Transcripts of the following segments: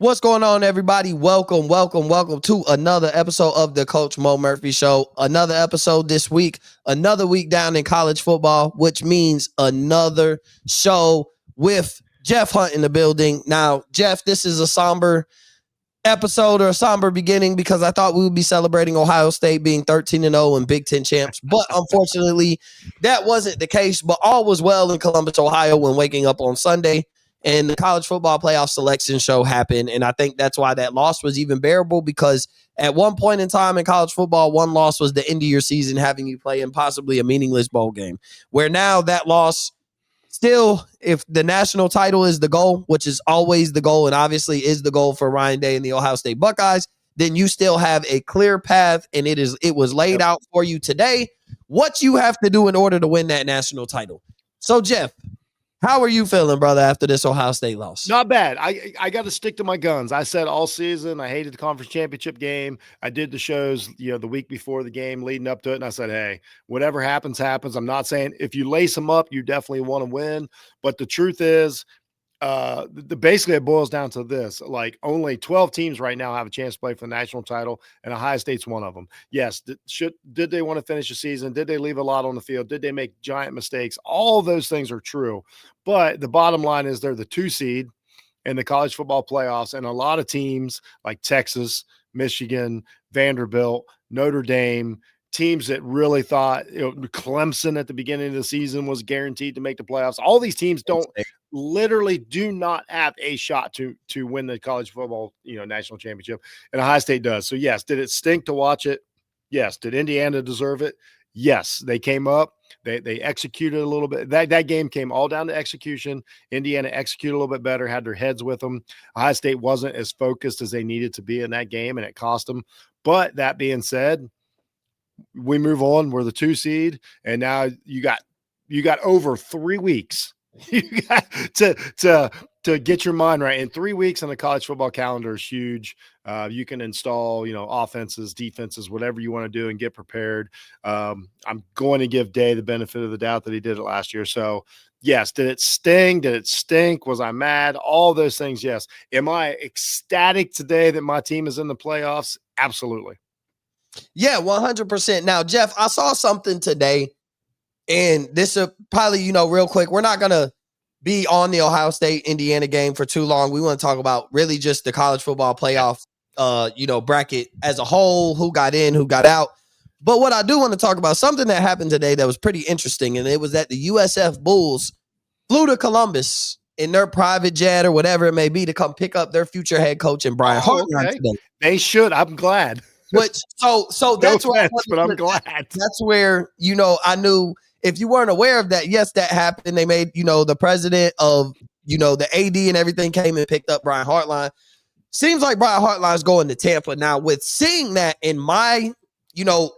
What's going on, everybody? Welcome to another episode of the Coach Mo Murphy Show. Another episode this week, another week down in college football, which means another show with Jeff Hunt in the building. Now, Jeff, this is a somber episode or a somber beginning because I thought we would be celebrating Ohio State being 13-0 and Big Ten champs. But unfortunately, that wasn't the case. But all was well in Columbus, Ohio when waking up on Sunday and the college football playoff selection show happened. And I think that's why that loss was even bearable, because at one point in time in college football, one loss was the end of your season, having you play in possibly a meaningless bowl game, where now that loss still, if the national title is the goal, which is always the goal and obviously is the goal for Ryan Day and the Ohio State Buckeyes, then you still have a clear path, and it was laid out for you today what you have to do in order to win that national title. So, Jeff, how are you feeling, brother, after this Ohio State loss? Not bad. I got to stick to my guns. I said all season I hated the conference championship game. I did the shows, the week before the game leading up to it, and I said, hey, whatever happens, happens. I'm not saying if you lace them up, you definitely want to win. But the truth is, basically it boils down to this: like, only 12 teams right now have a chance to play for the national title, and Ohio State's one of them. Yes, did they want to finish the season? Did they leave a lot on the field? Did they make giant mistakes? All those things are true, but the bottom line is they're the 2 seed in the college football playoffs, and a lot of teams like Texas, Michigan, Vanderbilt, Notre Dame, teams that really thought, Clemson at the beginning of the season was guaranteed to make the playoffs. All these teams literally do not have a shot to win the college football, national championship, and Ohio State does. So yes, did it stink to watch it? Yes. Did Indiana deserve it? Yes. They came up. They executed a little bit. That game came all down to execution. Indiana executed a little bit better, had their heads with them. Ohio State wasn't as focused as they needed to be in that game, and it cost them. But that being said, we move on. We're the 2 seed, and now you got over 3 weeks. You got to get your mind right. In 3 weeks on the college football calendar is huge. You can install, offenses, defenses, whatever you want to do, and get prepared. I'm going to give Day the benefit of the doubt that he did it last year. So yes, did it sting? Did it stink? Was I mad? All those things. Yes. Am I ecstatic today that my team is in the playoffs? Absolutely. Yeah, 100%. Now, Jeff, I saw something today, and this is probably, real quick. We're not going to be on the Ohio State Indiana game for too long. We want to talk about really just the college football playoff, bracket as a whole, who got in, who got out. But what I do want to talk about, something that happened today that was pretty interesting, and it was that the USF Bulls flew to Columbus in their private jet or whatever it may be to come pick up their future head coach and Brian Hartline today. They should. I'm glad. Which so that's no offense, but I'm glad. That's where, I knew, if you weren't aware of that, yes, that happened. They made, the president of, the AD and everything came and picked up Brian Hartline. Seems like Brian Hartline's going to Tampa. Now, with seeing that, in my,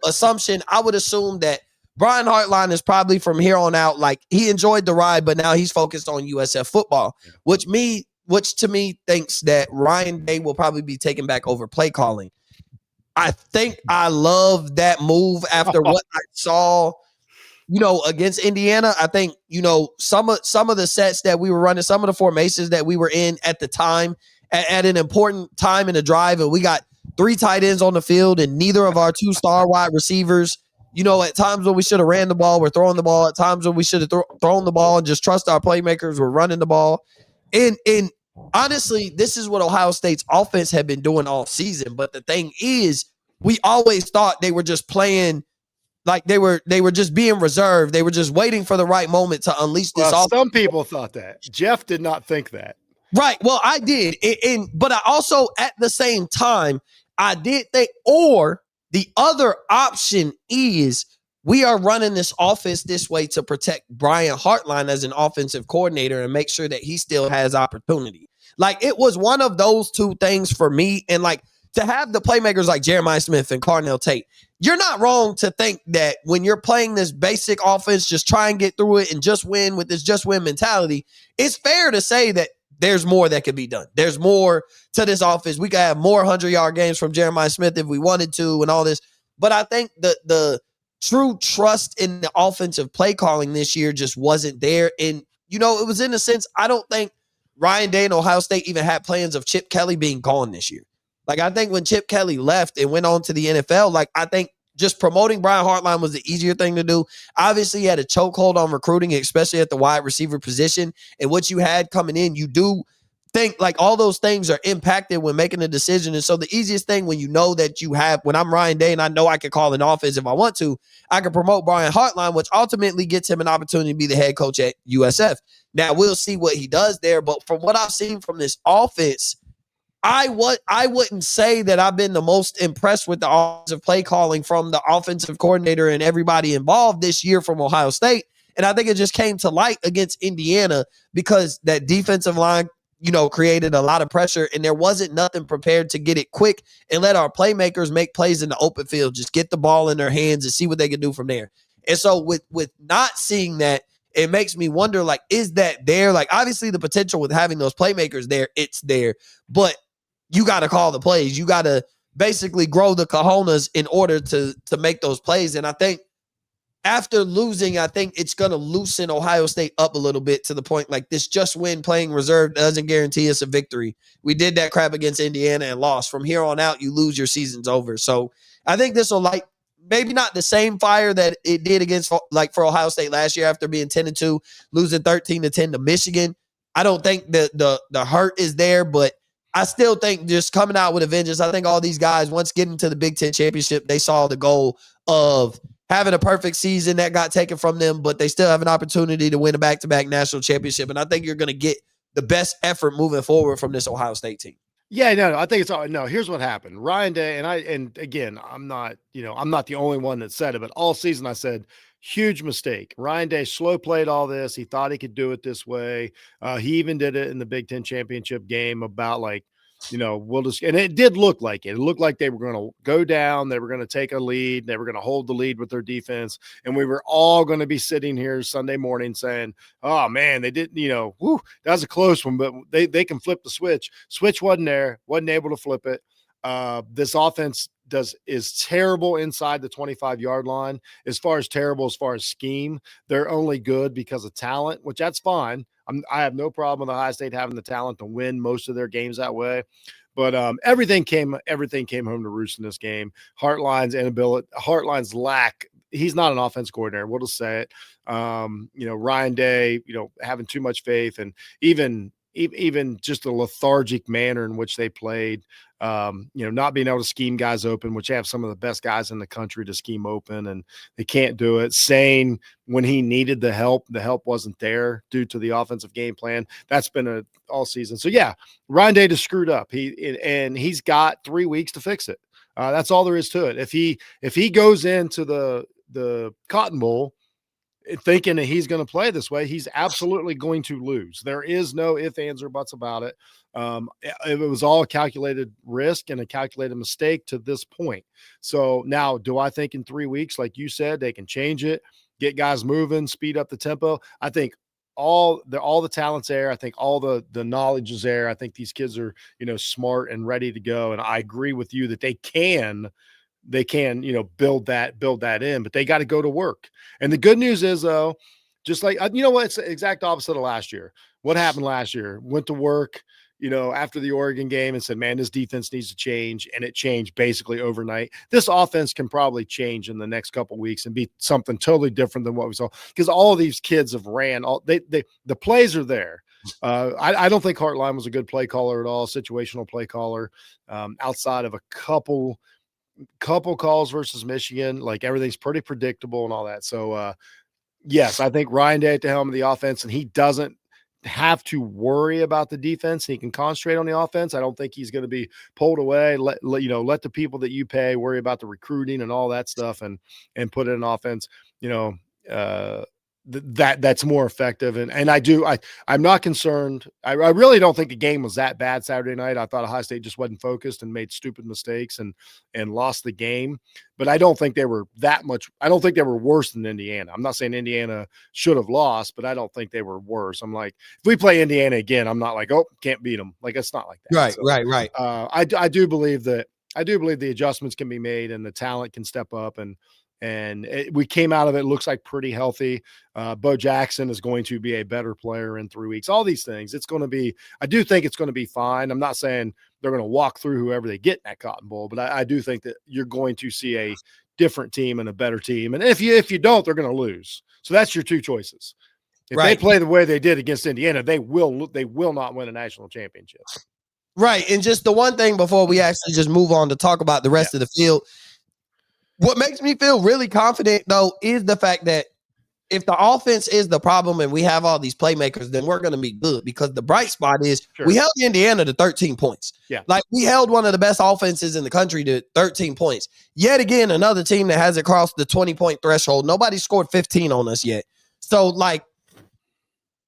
assumption, I would assume that Brian Hartline is probably from here on out, like, he enjoyed the ride, but now he's focused on USF football, which to me thinks that Ryan Day will probably be taken back over play calling. I think I love that move after what I saw, against Indiana. I think, some of the sets that we were running, some of the formations that we were in at the time, at an important time in the drive, and we got 3 tight ends on the field, and neither of our 2 star wide receivers, at times when we should have ran the ball, we're throwing the ball. At times when we should have thrown the ball and just trust our playmakers, we're running the ball. And honestly, this is what Ohio State's offense had been doing all season. But the thing is, we always thought they were just playing like they were just being reserved. They were just waiting for the right moment to unleash this offense. Some people thought that. Jeff did not think that. Right. Well, I did. But I also, at the same time, I did think, or the other option is, we are running this offense this way to protect Brian Hartline as an offensive coordinator and make sure that he still has opportunity. Like, it was one of those 2 things for me. And like, to have the playmakers like Jeremiah Smith and Carnell Tate, you're not wrong to think that when you're playing this basic offense, just try and get through it and just win with this just win mentality, it's fair to say that there's more that could be done. There's more to this offense. We could have more 100-yard games from Jeremiah Smith if we wanted to and all this. But I think the true trust in the offensive play calling this year just wasn't there. And, it was in a sense, I don't think Ryan Day and Ohio State even had plans of Chip Kelly being gone this year. Like, I think when Chip Kelly left and went on to the NFL, like, I think just promoting Brian Hartline was the easier thing to do. Obviously, he had a chokehold on recruiting, especially at the wide receiver position. And what you had coming in, you do think like all those things are impacted when making a decision. And so the easiest thing when you know that you have, when I'm Ryan Day and I know I can call an offense if I want to, I can promote Brian Hartline, which ultimately gets him an opportunity to be the head coach at USF. Now we'll see what he does there. But from what I've seen from this offense, I wouldn't say that I've been the most impressed with the offensive play calling from the offensive coordinator and everybody involved this year from Ohio State. And I think it just came to light against Indiana because that defensive line, created a lot of pressure and there wasn't nothing prepared to get it quick and let our playmakers make plays in the open field, just get the ball in their hands and see what they can do from there. And so with not seeing that, it makes me wonder, like, is that there? Like, obviously the potential with having those playmakers there, it's there, but you got to call the plays. You got to basically grow the cojones in order to make those plays. And I think after losing, I think it's going to loosen Ohio State up a little bit to the point like this just win playing reserve doesn't guarantee us a victory. We did that crap against Indiana and lost. From here on out, you lose, your season's over. So I think this will light maybe not the same fire that it did against like for Ohio State last year after being 10-2, losing 13-10 to Michigan. I don't think the hurt is there, but I still think just coming out with a vengeance. I think all these guys, once getting to the Big Ten championship, they saw the goal of having a perfect season that got taken from them, but they still have an opportunity to win a back-to-back national championship. And I think you're going to get the best effort moving forward from this Ohio State team. Yeah, no, I think it's all no. Here's what happened. Ryan Day and again, I'm not the only one that said it, but all season I said huge mistake. Ryan Day slow played all this. He thought he could do it this way. He even did it in the Big Ten championship game about like, we'll just, and it did look like it. It looked like they were going to go down. They were going to take a lead. They were going to hold the lead with their defense. And we were all going to be sitting here Sunday morning saying, oh man, they didn't, that was a close one, but they can flip the switch. Switch wasn't there, wasn't able to flip it. This offense is terrible inside the 25-yard line. As far as scheme, they're only good because of talent, which that's fine. I have no problem with Ohio State having the talent to win most of their games that way. But everything came home to roost in this game. Hartline's lack. He's not an offense coordinator. We'll just say it. Ryan Day, having too much faith, and even just a lethargic manner in which they played. Not being able to scheme guys open, which have some of the best guys in the country to scheme open, and they can't do it. Saying when he needed the help wasn't there due to the offensive game plan. That's been all season. So yeah, Ryan Day just screwed up. He's got 3 weeks to fix it. That's all there is to it. If he goes into the Cotton Bowl thinking that he's going to play this way, he's absolutely going to lose. There is no ifs, ands, or buts about it. It was all a calculated risk and a calculated mistake to this point. So now, do I think in 3 weeks, like you said, they can change it, get guys moving, speed up the tempo? I think all the talent's there. I think all the knowledge is there. I think these kids are, smart and ready to go. And I agree with you that they can, build that in, but they got to go to work. And the good news is, though, just like, what, it's the exact opposite of last year. What happened last year? Went to work, after the Oregon game and said, man, this defense needs to change. And it changed basically overnight. This offense can probably change in the next couple of weeks and be something totally different than what we saw, because all of these kids have ran the plays are there. I don't think Hartline was a good play caller at all, situational play caller, outside of a couple calls versus Michigan. Like, everything's pretty predictable and all that. So yes, I think Ryan Day at the helm of the offense, and he doesn't have to worry about the defense. He can concentrate on the offense. I don't think he's going to be pulled away. Let the people that you pay worry about the recruiting and all that stuff, and put it in offense. That's more effective. And I'm not concerned. I really don't think the game was that bad Saturday night. I thought Ohio State just wasn't focused and made stupid mistakes and lost the game. But I don't think they were I don't think they were worse than Indiana. I'm not saying Indiana should have lost, but I don't think they were worse. I'm like, if we play Indiana again, I'm not like, oh, can't beat them. Like, it's not like that. Right, so, right. I do believe the adjustments can be made and the talent can step up, and And we came out of it. Looks like pretty healthy. Bo Jackson is going to be a better player in 3 weeks. All these things. It's going to be. I do think it's going to be fine. I'm not saying they're going to walk through whoever they get in that Cotton Bowl, but I do think that you're going to see a different team and a better team. And if you don't, they're going to lose. So that's your two choices. If they play the way they did against Indiana, they will not win a national championship. Right. And just the one thing before we actually just move on to talk about the rest of the field, what makes me feel really confident, though, is the fact that if the offense is the problem and we have all these playmakers, then we're going to be good, because the bright spot is we held Indiana to 13 points. Yeah. Like, we held one of the best offenses in the country to 13 points. Yet again, another team that hasn't crossed the 20-point threshold. Nobody scored 15 on us yet. So, like,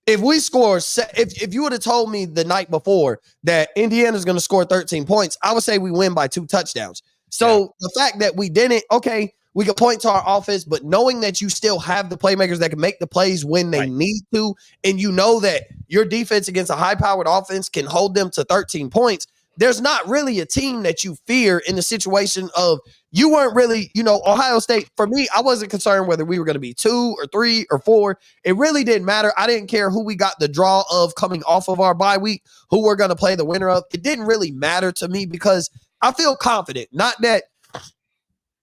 if we score, if you would have told me the night before that Indiana's going to score 13 points, I would say we win by 2 touchdowns. So the fact that we didn't, okay, we can point to our offense, but knowing that you still have the playmakers that can make the plays when they need to, and you know that your defense against a high-powered offense can hold them to 13 points, there's not really a team that you fear in the situation of you weren't really, Ohio State, for me, I wasn't concerned whether we were going to be 2 or 3 or 4. It really didn't matter. I didn't care who we got the draw of coming off of our bye week, who we're going to play the winner of. It didn't really matter to me because I feel confident. Not that,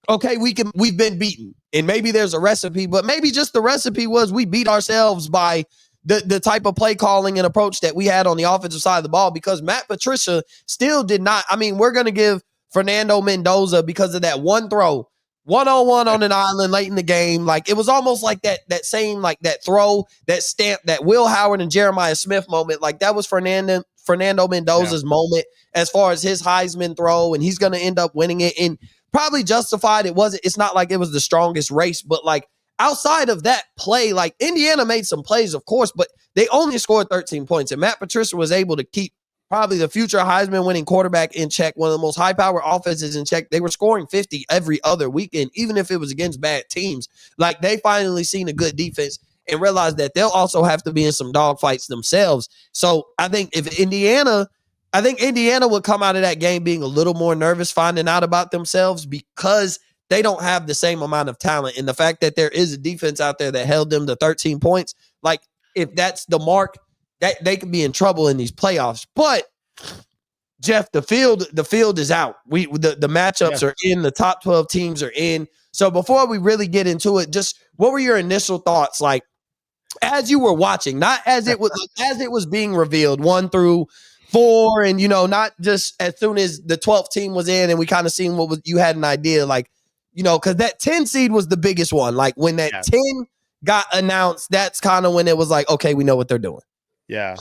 okay, we've been beaten and maybe there's a recipe, but maybe just the recipe was we beat ourselves by the type of play calling and approach that we had on the offensive side of the ball, because Matt Patricia still did not. I mean, we're going to give Fernando Mendoza, because of that one throw, one-on-one on an island late in the game. Like, it was almost like that same, like that throw, that stamp, that Will Howard and Jeremiah Smith moment. Like, that was Fernando Mendoza's moment as far as his Heisman throw, and he's going to end up winning it. And probably justified. It's not like it was the strongest race, but like, outside of that play, like, Indiana made some plays, of course, but they only scored 13 points. And Matt Patricia was able to keep probably the future Heisman winning quarterback in check, one of the most high power offenses in check. They were scoring 50 every other weekend, even if it was against bad teams. Like, they finally seen a good defense and realized that they'll also have to be in some dogfights themselves. So I think Indiana would come out of that game being a little more nervous, finding out about themselves, because they don't have the same amount of talent. And the fact that there is a defense out there that held them to 13 points, like, if that's the mark, that they could be in trouble in these playoffs. But Jeff, the field is out. The matchups are in, the top 12 teams are in. So before we really get into it, just what were your initial thoughts, like, as you were watching, not as it was being revealed 1 through 4, and not just as soon as the 12th team was in and we kind of seen you had an idea, like, because that 10 seed was the biggest one. Like, when that 10 got announced, that's kind of when it was like, okay, we know what they're doing. Yeah.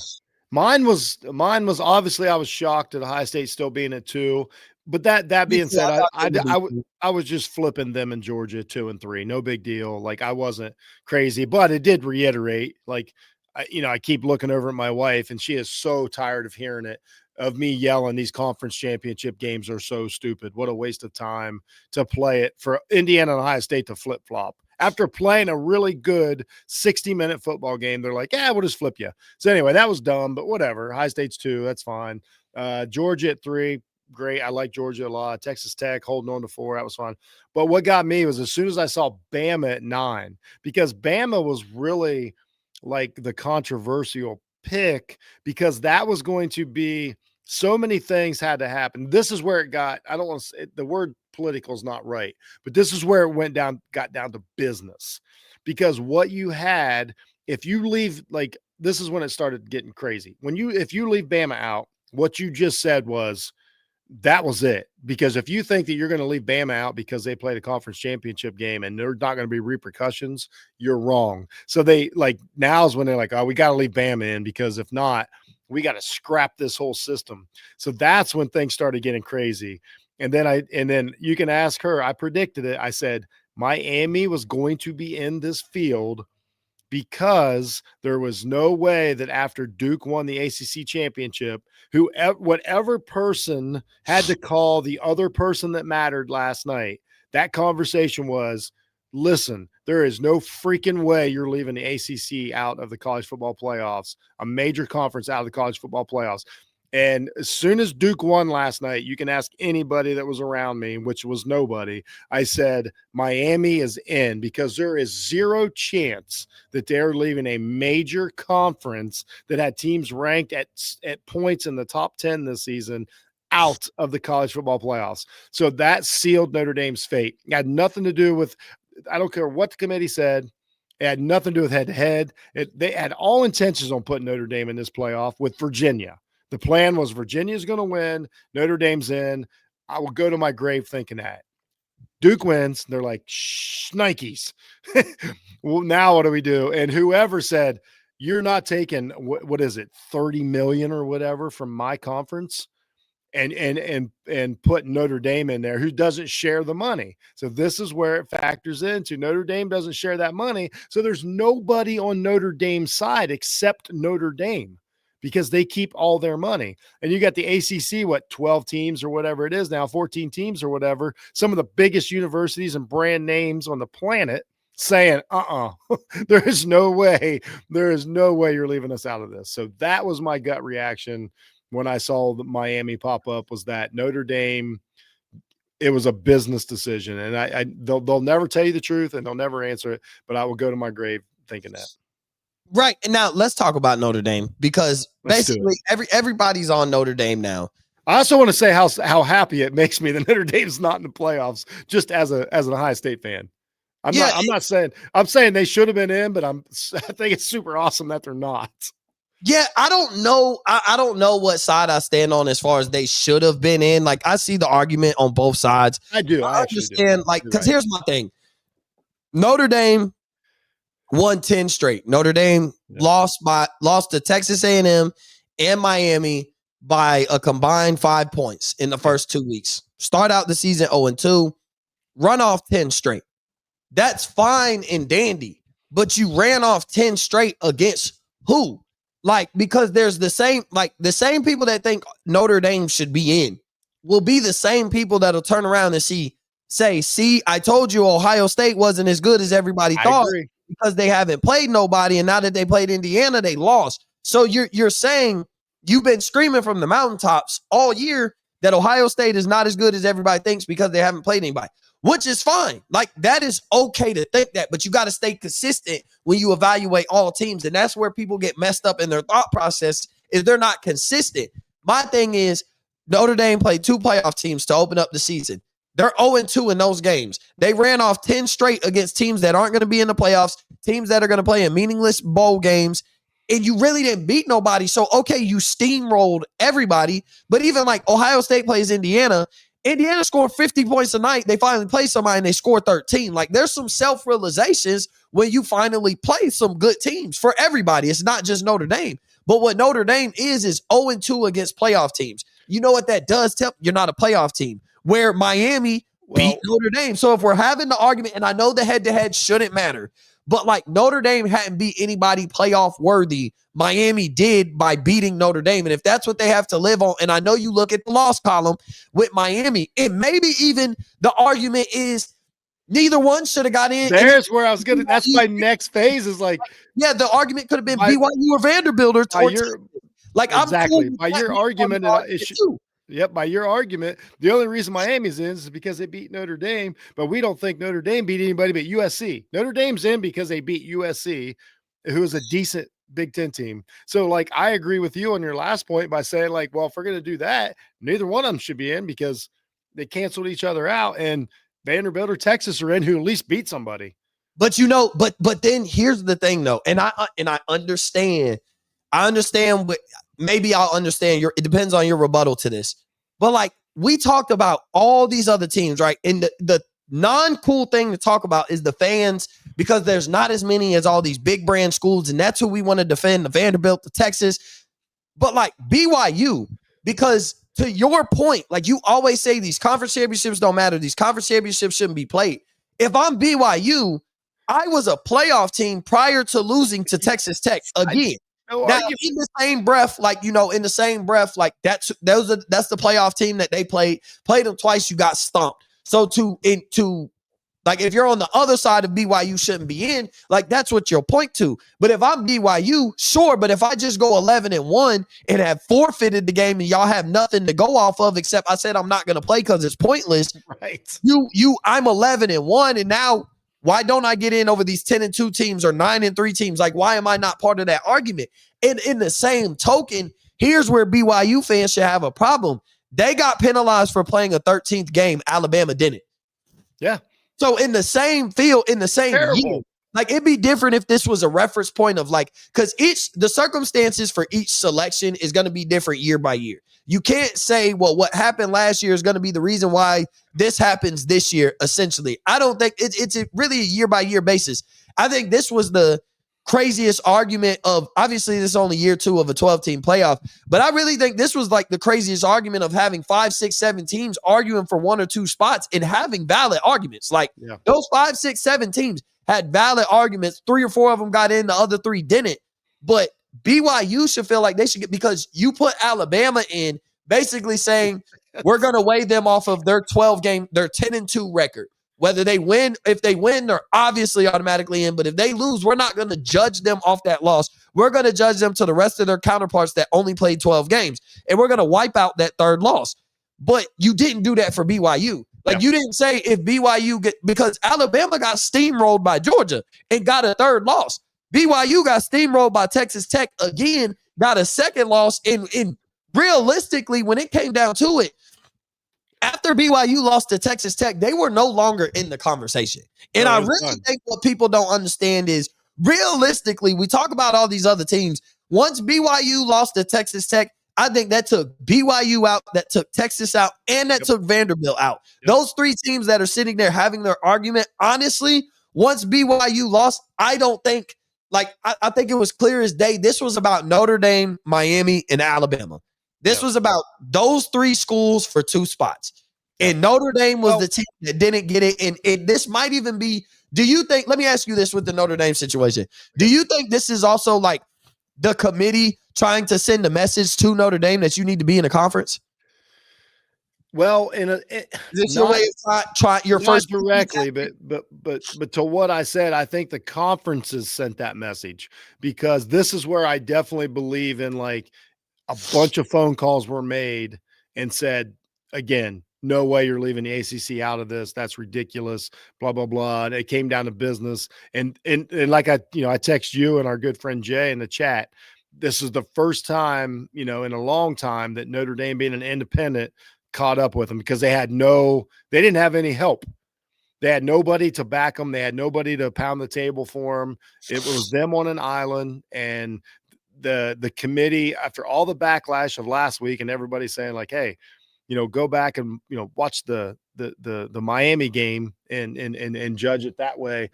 Mine was obviously, I was shocked at Ohio State still being at 2. But that being said, I was just flipping them in Georgia 2 and 3. No big deal. Like, I wasn't crazy, but it did reiterate, like, I keep looking over at my wife and she is so tired of hearing it, of me yelling, these conference championship games are so stupid. What a waste of time to play it for Indiana and Ohio State to flip flop. After playing a really good 60-minute football game, they're like, we'll just flip you. So anyway, that was dumb, but whatever. Ohio State's 2, that's fine. Georgia at 3, great. I like Georgia a lot. Texas Tech holding on to 4, that was fun. But what got me was as soon as I saw Bama at 9, because Bama was really like the controversial pick, because that was going to be so many things had to happen. This is where it got, I don't want to say the word political is not right, but this is where it got down to business, because what you had, if you leave, like, this is when it started getting crazy. If you leave Bama out, what you just said was, that was it. Because if you think that you're going to leave Bama out because they played a conference championship game and there's not going to be repercussions, you're wrong. So they, like, now is when they're like, oh, we got to leave Bama in, because if not, we got to scrap this whole system. So that's when things started getting crazy. And then you can ask her, I predicted it. I said Miami was going to be in this field, because there was no way that after Duke won the ACC championship, whatever person had to call the other person that mattered last night, that conversation was, listen, there is no freaking way you're leaving the ACC out of the college football playoffs, a major conference out of the college football playoffs. And as soon as Duke won last night, you can ask anybody that was around me, which was nobody. I said, Miami is in, because there is zero chance that they're leaving a major conference that had teams ranked at points in the top 10 this season out of the college football playoffs. So that sealed Notre Dame's fate. It had nothing to do with, I don't care what the committee said. It had nothing to do with head-to-head. They had all intentions on putting Notre Dame in this playoff with Virginia. The plan was Virginia's going to win, Notre Dame's in. I will go to my grave thinking that. Duke wins. They're like, Nikes. Well, now what do we do? And whoever said, you're not taking, what is it, 30 million or whatever from my conference and put Notre Dame in there, who doesn't share the money. So this is where it factors into. Notre Dame doesn't share that money. So there's nobody on Notre Dame's side except Notre Dame, because they keep all their money. And you got the ACC, 12 teams or whatever it is now, 14 teams or whatever, some of the biggest universities and brand names on the planet saying, there is no way you're leaving us out of this. So that was my gut reaction when I saw the Miami pop up, was that Notre Dame, it was a business decision. And they'll never tell you the truth and they'll never answer it, but I will go to my grave thinking that. Right. And now let's talk about Notre Dame, because basically everybody's on Notre Dame now. I also want to say how happy it makes me that Notre Dame's not in the playoffs, just as an Ohio State fan. I'm saying they should have been in, but I think it's super awesome that they're not. Yeah, I don't know. I don't know what side I stand on as far as they should have been in. Like, I see the argument on both sides. I do. I understand, like, because here's my thing. Notre Dame won 10 straight. Notre Dame lost to Texas A&M and Miami by a combined 5 points in the first 2 weeks. Start out the season 0-2, run off 10 straight. That's fine and dandy, but you ran off 10 straight against who? Like, because there's the same people that think Notre Dame should be in will be the same people that'll turn around and say, I told you Ohio State wasn't as good as everybody thought, because they haven't played nobody. And now that they played Indiana, they lost. So you're saying you've been screaming from the mountaintops all year that Ohio State is not as good as everybody thinks because they haven't played anybody, which is fine. Like, that is okay to think that, but you got to stay consistent when you evaluate all teams. And that's where people get messed up in their thought process, is they're not consistent. My thing is, Notre Dame played 2 playoff teams to open up the season. They're 0-2 in those games. They ran off 10 straight against teams that aren't going to be in the playoffs, teams that are going to play in meaningless bowl games, and you really didn't beat nobody. So, okay, you steamrolled everybody, but even like Ohio State plays Indiana scored 50 points a night. They finally play somebody and they score 13. Like, there's some self-realizations when you finally play some good teams for everybody. It's not just Notre Dame. But what Notre Dame is 0-2 against playoff teams. You know what that does tell? You're not a playoff team. Where Miami beat Notre Dame. So if we're having the argument, and I know the head-to-head shouldn't matter, but like, Notre Dame hadn't beat anybody playoff worthy. Miami did by beating Notre Dame. And if that's what they have to live on, and I know you look at the loss column with Miami, it maybe even the argument is neither one should have got in. There's where I was going to, that's my next phase is like. Yeah, the argument could have been BYU or Vanderbilt or like, exactly. I'm cool by your argument. Yep, by your argument, the only reason Miami's in is because they beat Notre Dame, but we don't think Notre Dame beat anybody but USC. Notre Dame's in because they beat USC, who is a decent Big Ten team. So, like, I agree with you on your last point by saying, like, well, if we're going to do that, neither one of them should be in because they canceled each other out, and Vanderbilt or Texas are in, who at least beat somebody. But but then here's the thing, though, and I understand. I understand what. Maybe I'll understand it depends on your rebuttal to this. But like, we talked about all these other teams, right? And the non-cool thing to talk about is the fans, because there's not as many as all these big brand schools. And that's who we want to defend, the Vanderbilt, the Texas. But like BYU, because to your point, like, you always say these conference championships don't matter. These conference championships shouldn't be played. If I'm BYU, I was a playoff team prior to losing to Texas Tech again. Now, in the same breath, like, that's the playoff team that they played them twice. You got stomped. So to Like if you're on the other side of BYU shouldn't be in, like that's what you'll point to. But if I'm BYU, sure. But if I just go 11-1 and have forfeited the game and y'all have nothing to go off of except I said I'm not going to play because it's pointless. Right. I'm 11-1 and now why don't I get in over these 10-2 teams or 9-3 teams? Like why am I not part of that argument? And in the same token, here's where BYU fans should have a problem. They got penalized for playing a 13th game. Alabama didn't. Yeah. So in the same field, in the same year, like it'd be different if this was a reference point of like, because the circumstances for each selection is going to be different year by year. You can't say, well, what happened last year is going to be the reason why this happens this year, essentially. I don't think it's really a year by year basis. I think this was the craziest argument of, obviously this is only year 2 of a 12-team playoff, but I really think this was like the craziest argument of having 5, 6, 7 teams arguing for 1 or 2 spots and having valid arguments. Like those 5, 6, 7 teams had valid arguments. 3 or 4 of them got in, the other 3 didn't. But BYU should feel like they should get, because you put Alabama in basically saying we're going to weigh them off of their 10-2 record. Whether they win, if they win, they're obviously automatically in. But if they lose, we're not going to judge them off that loss. We're going to judge them to the rest of their counterparts that only played 12 games. And we're going to wipe out that third loss. But you didn't do that for BYU. Like you didn't say if BYU because Alabama got steamrolled by Georgia and got a third loss. BYU got steamrolled by Texas Tech again, got a second loss. And realistically, when it came down to it, after BYU lost to Texas Tech, they were no longer in the conversation. And I really think what people don't understand is realistically, we talk about all these other teams. Once BYU lost to Texas Tech, I think that took BYU out, that took Texas out, and that took Vanderbilt out. Those 3 teams that are sitting there having their argument, honestly, once BYU lost, I don't think, like, I think it was clear as day. This was about Notre Dame, Miami, and Alabama. This was about those 3 schools for 2 spots. And Notre Dame was the team that didn't get it. And this might even be, do you think, let me ask you this with the Notre Dame situation. Do you think this is also like the committee trying to send a message to Notre Dame that you need to be in a conference? Well, this your way of try your first directly, but to what I said, I think the conferences sent that message, because this is where I definitely believe in, like, a bunch of phone calls were made and said, again, no way you're leaving the ACC out of this. That's ridiculous, blah, blah, blah. And it came down to business. And like I text you and our good friend Jay in the chat, this is the first time, in a long time that Notre Dame, being an independent, caught up with them, because they didn't have any help. They had nobody to back them. They had nobody to pound the table for them. It was them on an island. And the committee, after all the backlash of last week and everybody saying like, hey, go back and, watch the Miami game and judge it that way.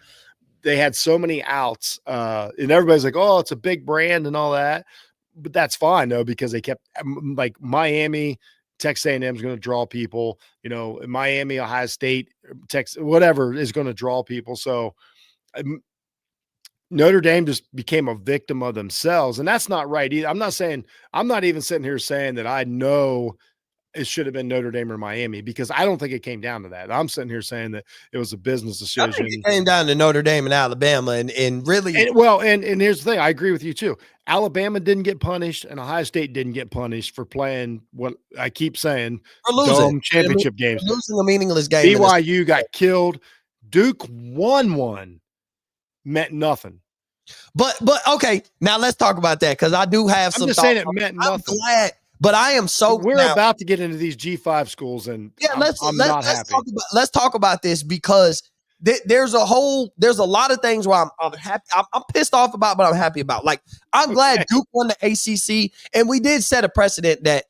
They had so many outs and everybody's like, oh, it's a big brand and all that. But that's fine though, because they kept, like, Miami, Texas A&M is going to draw people, Miami, Ohio State, Texas, whatever is going to draw people. So Notre Dame just became a victim of themselves, and that's not right either. I'm not even sitting here saying that I know it should have been Notre Dame or Miami, because I don't think it came down to that. I'm sitting here saying that it was a business decision. I think it came down to Notre Dame and Alabama, and really, and here's the thing. I agree with you too. Alabama didn't get punished, and Ohio State didn't get punished for playing what I keep saying, dumb championship games, losing a meaningless game. BYU got killed. Duke won one. Meant nothing. But okay, now let's talk about that, because I do have some. I'm just saying it meant nothing. I'm glad, but I am so. We're about to get into these G5 schools, and I'm not happy. Let's talk about this, because there's a lot of things where I'm happy. I'm pissed off about, but I'm happy about. Like, I'm glad Duke won the ACC, and we did set a precedent that,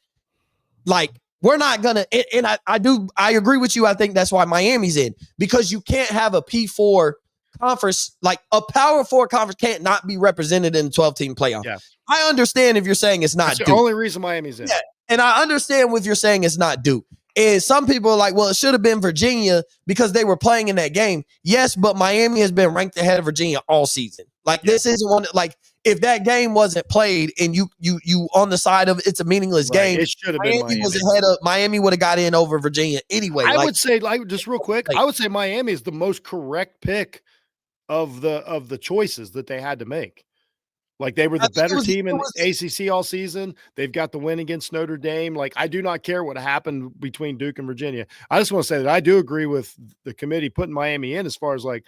like, we're not gonna. And I agree with you. I think that's why Miami's in, because you can't have a P4 conference, like a Power 4 conference can't not be represented in the 12-team playoff. Yeah. I understand if you're saying it's not That's Duke. The only reason Miami's in. Yeah. And I understand if you're saying it's not Duke. And some people are like, well, it should have been Virginia because they were playing in that game. Yes, but Miami has been ranked ahead of Virginia all season. Like this isn't one like if that game wasn't played and you on the side of it's a meaningless game. It should have been Miami was ahead of Miami would have got in over Virginia anyway. I would say, like, just real quick, I would say Miami is the most correct pick of the choices that they had to make. Like they were the better team in ACC all season. They've got the win against Notre Dame. Like I do not care what happened between Duke and Virginia. I just want to say that I do agree with the committee putting Miami in as far as like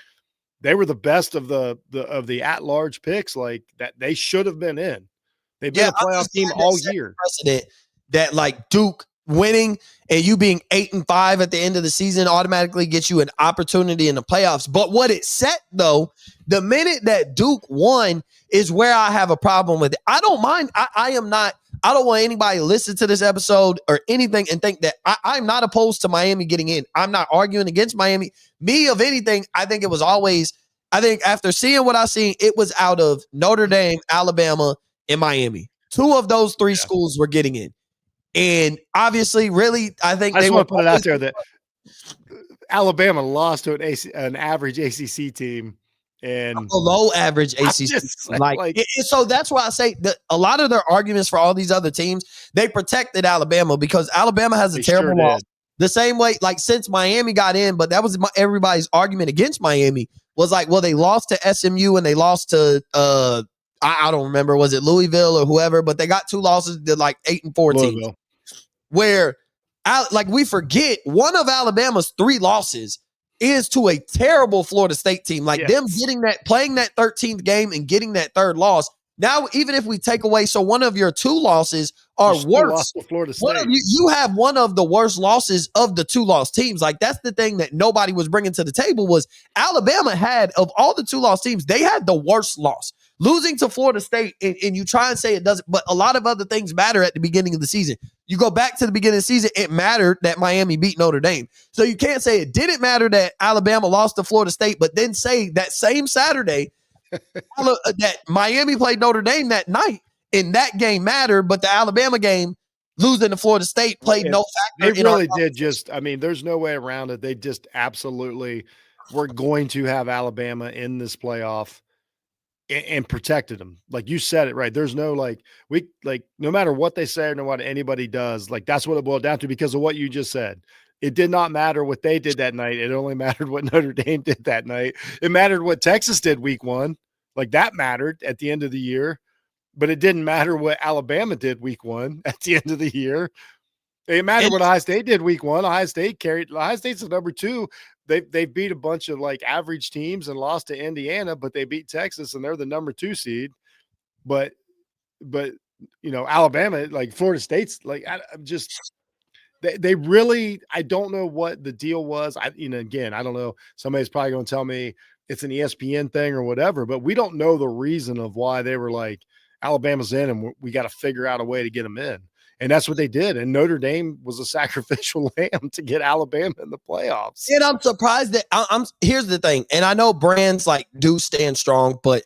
they were the best of the at-large picks. Like that they should have been in. They've been a playoff team all year. Precedent that like Duke winning and you being 8-5 at the end of the season automatically gets you an opportunity in the playoffs. But what it set though, the minute that Duke won is where I have a problem with it. I don't mind. I don't want anybody to listen to this episode or anything and think that I'm not opposed to Miami getting in. I'm not arguing against Miami. Me, of anything, I think it was always, I think after seeing what I seen, it was out of Notre Dame, Alabama, and Miami. Two of those three schools were getting in. And obviously, really, I think I just want to put it out there that Alabama lost to an average ACC team and a below average ACC. So that's why I say that a lot of their arguments for all these other teams, they protected Alabama because Alabama has a terrible loss. The same way, like since Miami got in, but that was everybody's argument against Miami was like, well, they lost to SMU and they lost to I don't remember, was it Louisville or whoever, but they got two losses to like 8-4 teams. Where like we forget one of Alabama's three losses is to a terrible Florida State team. Like them getting that, playing that 13th game and getting that third loss. Now, even if we take away, so one of your two losses are worse. Florida State. You have one of the worst losses of the two lost teams. Like that's the thing that nobody was bringing to the table was Alabama had, of all the two lost teams, they had the worst loss. Losing to Florida State, and you try and say it doesn't, but a lot of other things matter at the beginning of the season. You go back to the beginning of the season, it mattered that Miami beat Notre Dame. So you can't say it didn't matter that Alabama lost to Florida State, but then say that same Saturday that Miami played Notre Dame that night, and that game mattered, but the Alabama game, losing to Florida State, played no factor. They really did just, I mean, there's no way around it. They just absolutely were going to have Alabama in this playoff. And protected them. Like you said it right. There's no no matter what they say or no what anybody does, like that's what it boiled down to because of what you just said. It did not matter what they did that night. It only mattered what Notre Dame did that night. It mattered what Texas did week one. Like that mattered at the end of the year, but it didn't matter what Alabama did week one at the end of the year. It mattered what Ohio State did week one. Ohio State's the number two. They beat a bunch of like average teams and lost to Indiana, but they beat Texas and they're the number 2 seed. But you know, Alabama, like Florida State's like I'm just they really, I don't know what the deal was. Again, I don't know. Somebody's probably going to tell me it's an ESPN thing or whatever, but we don't know the reason of why they were like Alabama's in and we got to figure out a way to get them in. And that's what they did. And Notre Dame was a sacrificial lamb to get Alabama in the playoffs. And I'm surprised that here's the thing. And I know brands like do stand strong, but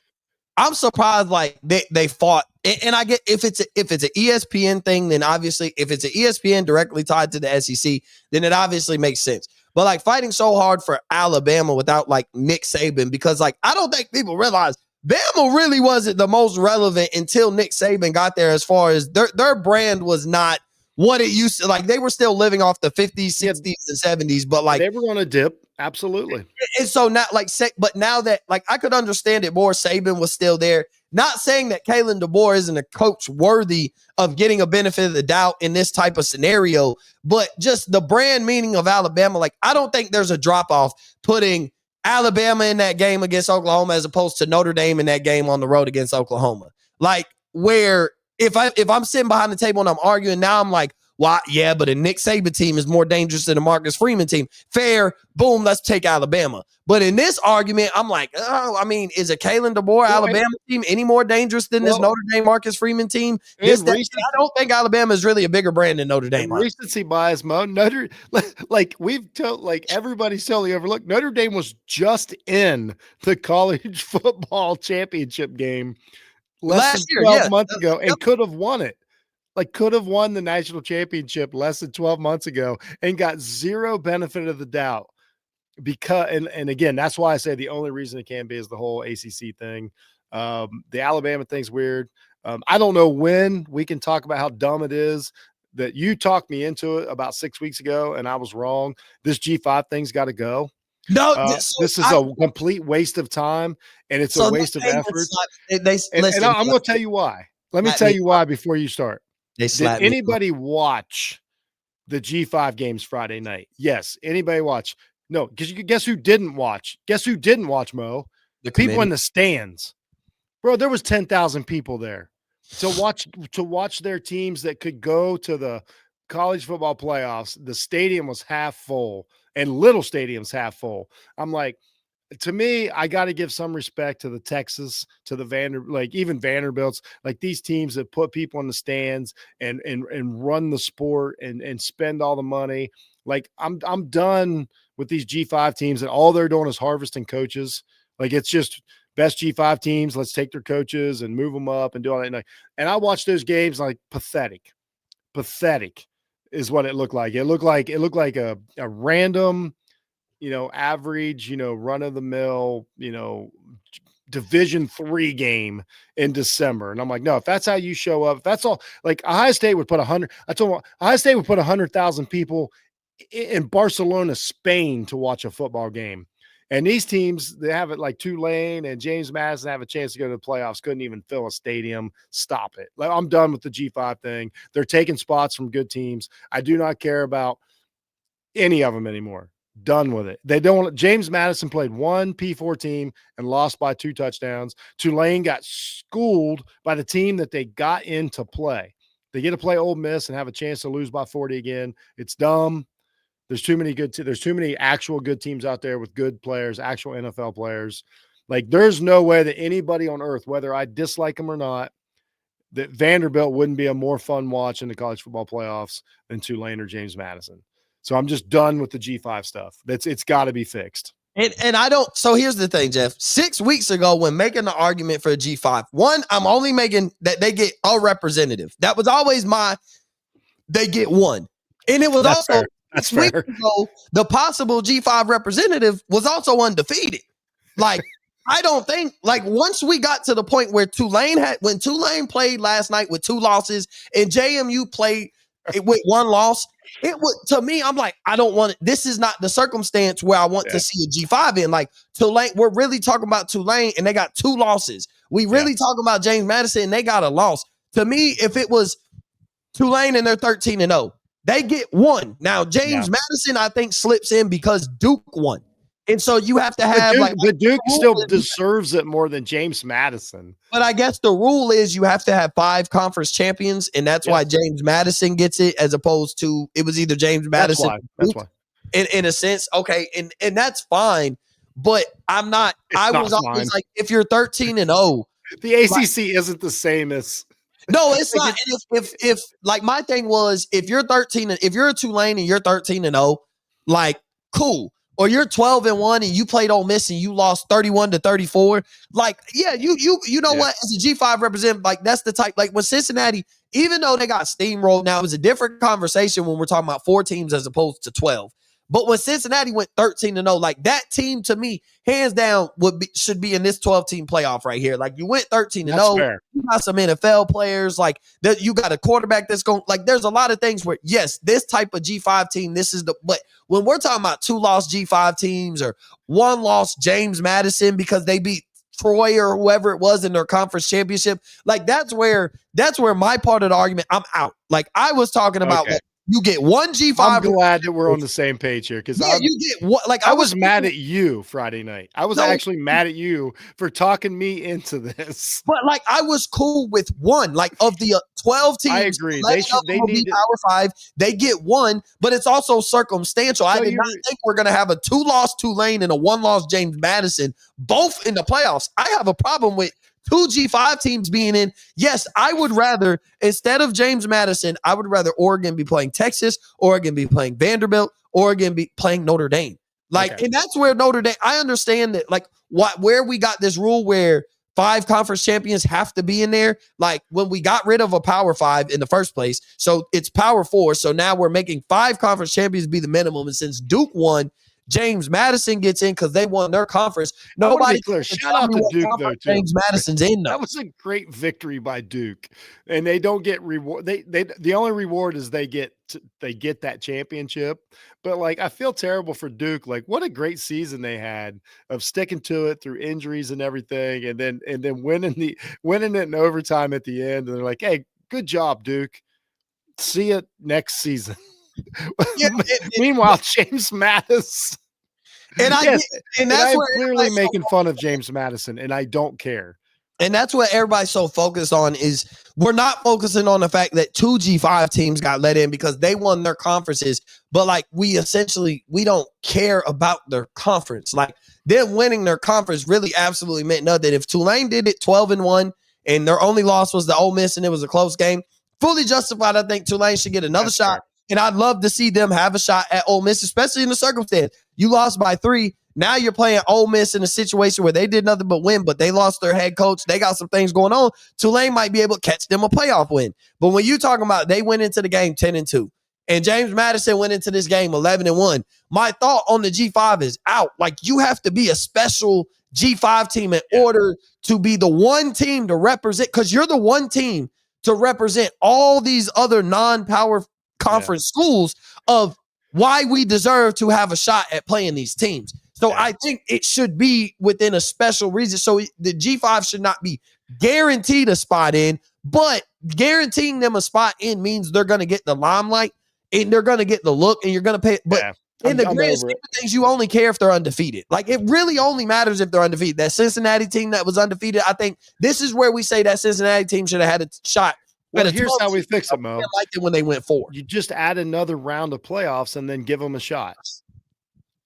I'm surprised like they fought. And I get if it's an ESPN thing, then obviously if it's an ESPN directly tied to the SEC, then it obviously makes sense. But like fighting so hard for Alabama without like Nick Saban, because like I don't think people realize Bama really wasn't the most relevant until Nick Saban got there, as far as their brand was not what it used to. Like they were still living off the 50s, 60s, and 70s, but like they were on a dip. Absolutely. And so not like, but now that like I could understand it more, Saban was still there. Not saying that Kalen DeBoer isn't a coach worthy of getting a benefit of the doubt in this type of scenario, but just the brand meaning of Alabama. Like I don't think there's a drop off putting Alabama in that game against Oklahoma as opposed to Notre Dame in that game on the road against Oklahoma. Like where if I'm sitting behind the table and I'm arguing, now I'm like, well, yeah, but a Nick Saban team is more dangerous than a Marcus Freeman team. Fair, boom, let's take Alabama. But in this argument, I'm like, oh, I mean, is a Kalen DeBoer Alabama team any more dangerous than this Notre Dame Marcus Freeman team? I don't think Alabama is really a bigger brand than Notre Dame. Recency bias, Mo. Everybody's totally overlooked. Notre Dame was just in the college football championship game last year, 12 months ago, and could have won it. Like could have won the national championship less than 12 months ago and got zero benefit of the doubt because, and again, that's why I say the only reason it can be is the whole ACC thing. The Alabama thing's weird. I don't know when we can talk about how dumb it is that you talked me into it about 6 weeks ago, and I was wrong. This G5 thing's got to go. No, This is a complete waste of time, and it's a waste of effort. Listen, I'm going to tell you why. Let me tell you why before you start. Did anybody watch the G5 games Friday night? Yes. Anybody watch? No, because you guess who didn't watch? Guess who didn't watch, Mo? The people in the stands. Bro, there was 10,000 people there to watch their teams that could go to the college football playoffs. The stadium was half full, and little stadiums half full. I'm like, to me, I got to give some respect to the Texas, to the even Vanderbilts, like these teams that put people in the stands and run the sport and spend all the money. Like I'm done with these G5 teams that all they're doing is harvesting coaches. Like it's just best G5 teams. Let's take their coaches and move them up and do all that. And I watched those games like pathetic is what it looked like. It looked like a random, average, run of the mill, Division III game in December. And I'm like, no, if that's how you show up, if that's all. Like Ohio State would put 100. I told them Ohio State would put 100,000 people in Barcelona, Spain, to watch a football game. And these teams, they have it like Tulane and James Madison have a chance to go to the playoffs. Couldn't even fill a stadium. Stop it. Like, I'm done with the G5 thing. They're taking spots from good teams. I do not care about any of them anymore. Done with it. They don't. James Madison played one P4 team and lost by 2 touchdowns. Tulane got schooled by the team that they got in to play. They get to play Ole Miss and have a chance to lose by 40 again. It's dumb. There's too many actual good teams out there with good players, actual NFL players. Like there's no way that anybody on earth, whether I dislike them or not, that Vanderbilt wouldn't be a more fun watch in the college football playoffs than Tulane or James Madison. So I'm just done with the G5 stuff. It's got to be fixed. And I don't. So here's the thing, Jeff. 6 weeks ago, when making the argument for G5, one, I'm only making that they get a representative. That was always they get one. And it was That's also fair. That's fair. Ago, the possible G5 representative was also undefeated. Like, I don't think, like, once we got to the point where when Tulane played last night with 2 losses and JMU played it with 1 loss, it would, to me, I'm like, I don't want it. This is not the circumstance where I want to see a G5 in. Like, Tulane, we're really talking about Tulane and they got 2 losses. We really talking about James Madison and they got a loss. To me, if it was Tulane and they're 13-0, they get 1. Now, James Madison, I think, slips in because Duke won. And so you have to have but Duke still deserves it more than James Madison. But I guess the rule is you have to have 5 conference champions, and that's why James Madison gets it, as opposed to it was either James Madison. That's why. In a sense, okay, and that's fine. But I'm not. I was always like, if you're 13-0, the ACC isn't the same as. No, it's not. If like my thing was, if you're a Tulane and you're 13-0, like cool. Or you're 12-1 and you played Ole Miss and you lost 31-34. Like, yeah, you know what? As a G5 representative, like that's the type. Like when Cincinnati, even though they got steamrolled, now it was a different conversation when we're talking about 4 teams as opposed to 12. But when Cincinnati went 13-0, like that team to me, hands down, should be in this 12-team playoff right here. Like you went 13-0, you got some NFL players, like that. You got a quarterback that's going. Like there's a lot of things where yes, this type of G5 team, this is the. But when we're talking about 2 loss G5 teams or 1 loss James Madison because they beat Troy or whoever it was in their conference championship, like that's where my part of the argument. I'm out. Like I was talking about. Like, you get 1 G5. I'm glad that we're on the same page here because you get what? Like I was mad at you Friday night. I was actually mad at you for talking me into this. But like I was cool with 1. Like of the 12 teams, I agree. They need Power 5. They get 1, but it's also circumstantial. So I did not think we're going to have a 2-loss Tulane and a 1-loss James Madison both in the playoffs. I have a problem with 2 G5 teams being in. Yes, I would rather, instead of James Madison, I would rather Oregon be playing Texas, Oregon be playing Vanderbilt, Oregon be playing Notre Dame. Like, and that's where Notre Dame, I understand that, like, where we got this rule where 5 conference champions have to be in there. Like, when we got rid of a Power 5 in the first place, so it's Power 4. So now we're making 5 conference champions be the minimum. And since Duke won, James Madison gets in because they won their conference. I want to Nobody be clear. can Shout tell out me to what Duke though conference too. James Madison's in. That was a great victory by Duke, and they don't get reward. They the only reward is they get that championship. But like, I feel terrible for Duke. Like, what a great season they had of sticking to it through injuries and everything, and then winning it in overtime at the end. And they're like, "Hey, good job, Duke. See you next season." Yeah, Meanwhile, James Madison. and I Yes, get, and and that's I'm where clearly making fun of James Madison, and I don't care. And that's what everybody's so focused on is we're not focusing on the fact that 2 G5 teams got let in because they won their conferences. But like we don't care about their conference. Like them winning their conference really absolutely meant nothing. If Tulane did it 12-1 and their only loss was the Ole Miss and it was a close game, fully justified. I think Tulane should get another shot. Fair. And I'd love to see them have a shot at Ole Miss, especially in the circumstance. You lost by 3. Now you're playing Ole Miss in a situation where they did nothing but win, but they lost their head coach. They got some things going on. Tulane might be able to catch them a playoff win. But when you talking about they went into the game 10-2, and James Madison went into this game 11-1, my thought on the G5 is out. Like, you have to be a special G5 team in order to be the one team to represent, because you're the one team to represent all these other non-power conference schools of why we deserve to have a shot at playing these teams. So I think it should be within a special reason. So the G5 should not be guaranteed a spot in, but guaranteeing them a spot in means they're going to get the limelight and they're going to get the look and you're going to pay. But in the grand scheme of things, you only care if they're undefeated. Like, it really only matters if they're undefeated. That Cincinnati team that was undefeated, I think this is where we say that Cincinnati team should have had a shot. Well, here's how we fix it, Mo. I liked it when they went forward. You just add another round of playoffs and then give them a shot.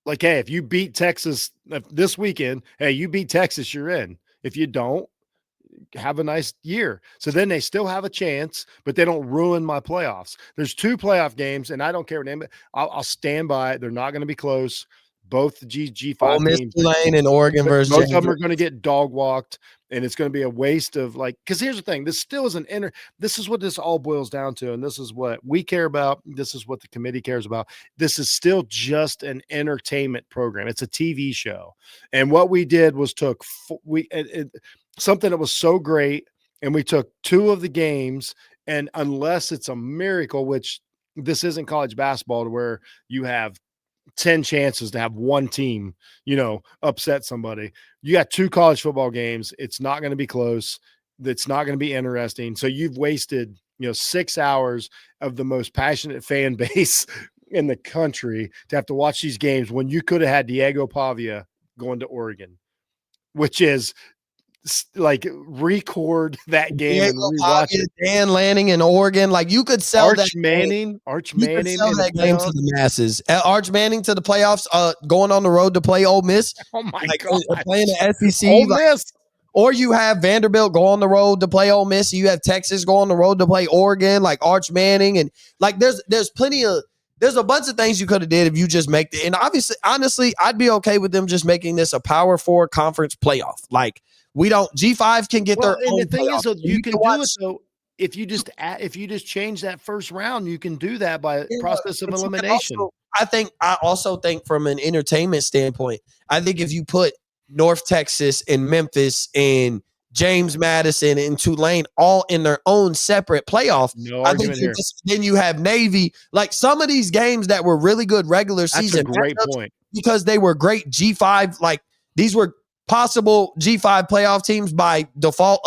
Like, hey, if you beat Texas this weekend, hey, you beat Texas, you're in. If you don't, have a nice year. So then they still have a chance, but they don't ruin my playoffs. There's 2 playoff games, and I don't care what name it. I'll stand by it. They're not going to be close. Both the G5 teams, Tulane and Oregon versus both of them are going to get dog walked, and it's going to be a waste of, like, because here's the thing: this still is this is what this all boils down to, and this is what we care about. This is what the committee cares about. This is still just an entertainment program. It's a TV show, and what we did was took something that was so great, and we took 2 of the games, and unless it's a miracle, which this isn't college basketball, to where you have 10 chances to have one team, upset somebody. You got 2 college football games. It's not going to be close. It's not going to be interesting. So you've wasted, 6 hours of the most passionate fan base in the country to have to watch these games when you could have had Diego Pavia going to Oregon, which is like, record that game and rewatch it. Dan Lanning in Oregon, like, you could sell Arch Manning sell that game to the masses. Arch Manning to the playoffs, going on the road to play Ole Miss. Oh my God, playing the SEC. Ole Miss. Or you have Vanderbilt go on the road to play Ole Miss. You have Texas go on the road to play Oregon, like Arch Manning, and like there's a bunch of things you could have did if you just make it. And obviously, honestly, I'd be okay with them just making this a Power 4 conference playoff. Like, we don't, G5 can get their own. And the thing is, though, you can do it though. If you just change that first round, you can do that by process of elimination. I also think from an entertainment standpoint, I think if you put North Texas and Memphis and James Madison and Tulane all in their own separate playoff, I think then you have Navy. Like, some of these games that were really good regular season. That's a great point. Because they were great G5, like, these were possible G5 playoff teams by default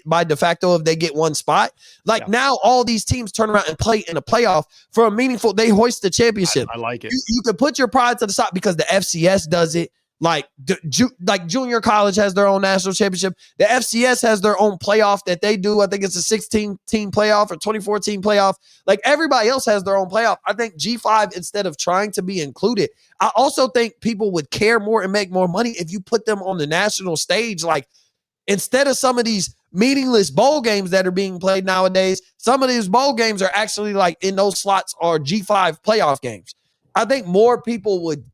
by de facto if they get one spot. Like, now all these teams turn around and play in a playoff for a meaningful, they hoist the championship. I like it. You could put your pride to the side because the FCS does it. Like, junior college has their own national championship. The FCS has their own playoff that they do. I think it's a 16-team playoff or 24-team playoff. Like, everybody else has their own playoff. I think G5, instead of trying to be included, I also think people would care more and make more money if you put them on the national stage. Like, instead of some of these meaningless bowl games that are being played nowadays, some of these bowl games are actually, like, in those slots are G5 playoff games. I think more people would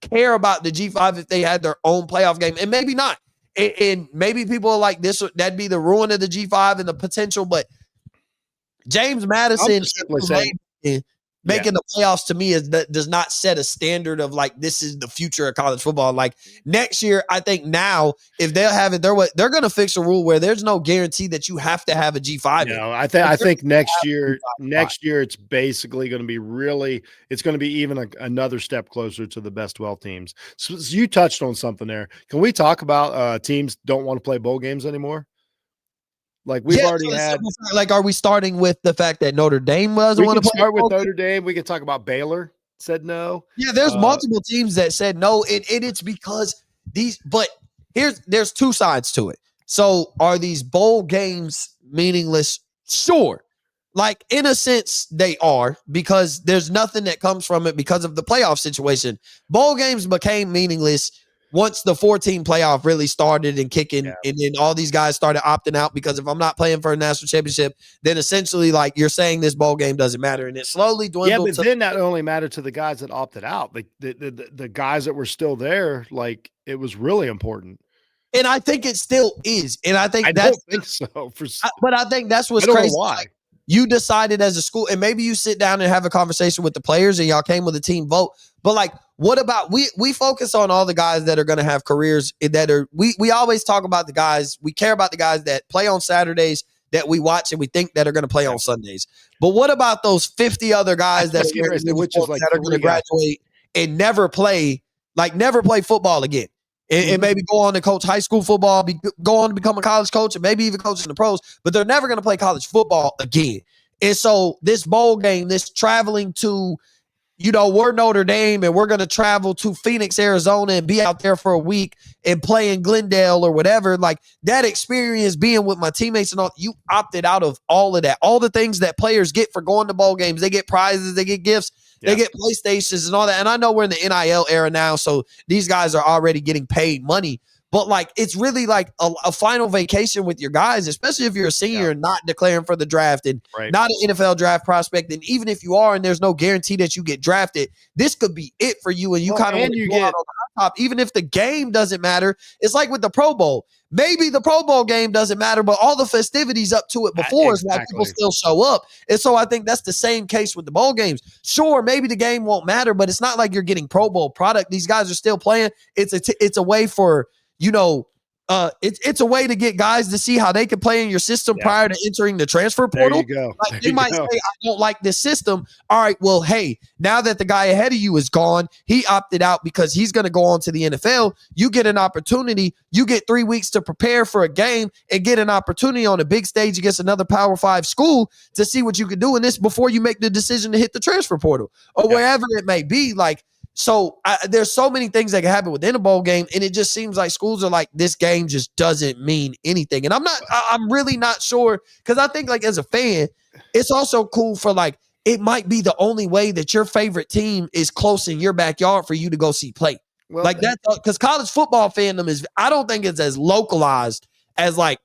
care about the G5 if they had their own playoff game, and maybe not. And maybe people are like, this, that'd be the ruin of the G5 and the potential. But James Madison, making the playoffs to me does not set a standard of like this is the future of college football. Like next year, I think now if they'll have it their way, they're going to fix a rule where there's no guarantee that you have to have a G5. No, I think next year it's basically going to be it's going to be even another step closer to the best 12 teams. So you touched on something there. Can we talk about teams don't want to play bowl games anymore? Like we've already had. Like, are we starting with the fact that Notre Dame doesn't want to play? Start with Notre Dame. We can talk about Baylor said no. Yeah, there's multiple teams that said no. It's because but there's two sides to it. So are these bowl games meaningless? Sure. Like in a sense they are, because there's nothing that comes from it because of the playoff situation. Bowl games became meaningless once the 14 playoff really started and kicking, and then all these guys started opting out because if I'm not playing for a national championship, then essentially like you're saying this bowl game doesn't matter, and it slowly dwindled. Yeah, but then that only mattered to the guys that opted out. Like the guys that were still there, like it was really important. And I think it still is, and I think I don't think so. But I think that's what's crazy. Why? Like, you decided as a school, and maybe you sit down and have a conversation with the players, and y'all came with a team vote. But like, what about we focus on all the guys that are going to have careers that are we always talk about the guys, we care about the guys that play on Saturdays that we watch and we think that are going to play on Sundays. But what about those 50 other guys that are going to graduate and never play football again? And maybe go on to coach high school football, go on to become a college coach, and maybe even coach in the pros, but they're never going to play college football again. And so this bowl game, this traveling to, we're Notre Dame and we're going to travel to Phoenix, Arizona and be out there for a week and play in Glendale or whatever. Like that experience being with my teammates and all, you opted out of all of that. All the things that players get for going to bowl games, they get prizes, they get gifts. They get PlayStations and all that. And I know we're in the NIL era now, so these guys are already getting paid money. But, like, it's really like a final vacation with your guys, especially if you're a senior and not declaring for the draft and not an NFL draft prospect. And even if you are and there's no guarantee that you get drafted, this could be it for you. And you kind of want to go out on the top. Even if the game doesn't matter, it's like with the Pro Bowl. Maybe the Pro Bowl game doesn't matter, but all the festivities up to it before is why people still show up. And so I think that's the same case with the bowl games. Sure, maybe the game won't matter, but it's not like you're getting Pro Bowl product. These guys are still playing. It's a way for, it's a way to get guys to see how they can play in your system prior to entering the transfer portal. There you go. Like they might say, I don't like this system. All right, well, hey, now that the guy ahead of you is gone, he opted out because he's going to go on to the NFL. You get an opportunity. You get 3 weeks to prepare for a game and get an opportunity on a big stage against another Power 5 school to see what you can do in this before you make the decision to hit the transfer portal or wherever it may be. Like, so there's so many things that can happen within a bowl game, and it just seems like schools are like, this game just doesn't mean anything. And I'm really not sure, because I think like as a fan, it's also cool for like, it might be the only way that your favorite team is close in your backyard for you to go see play. Well, like that, because college football fandom I don't think it's as localized as like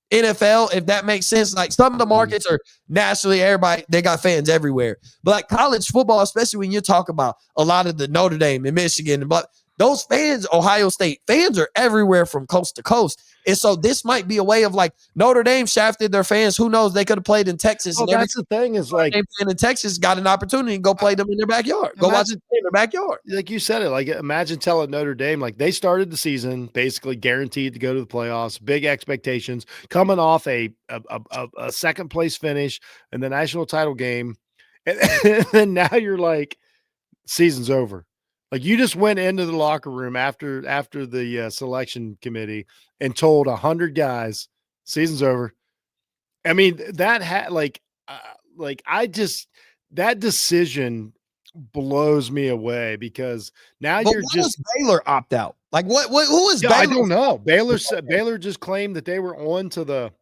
NFL, if that makes sense. Like some of the markets are nationally, everybody, they got fans everywhere. But like college football, especially when you talk about a lot of the Notre Dame and Michigan, but those fans, Ohio State fans, are everywhere from coast to coast. And so this might be a way of like Notre Dame shafted their fans. Who knows? They could have played in Texas. Well, that's the thing is like in Texas got an opportunity to go play them in their backyard. Go watch it in their backyard. Like you said it, like imagine telling Notre Dame, like they started the season basically guaranteed to go to the playoffs, big expectations, coming off a second place finish in the national title game. And then now you're like, season's over. Like you just went into the locker room after the selection committee and told 100 guys, season's over. I mean, that that decision blows me away because now you're just Baylor opt out. Like who is Baylor? I don't know. Baylor just claimed that they were on to the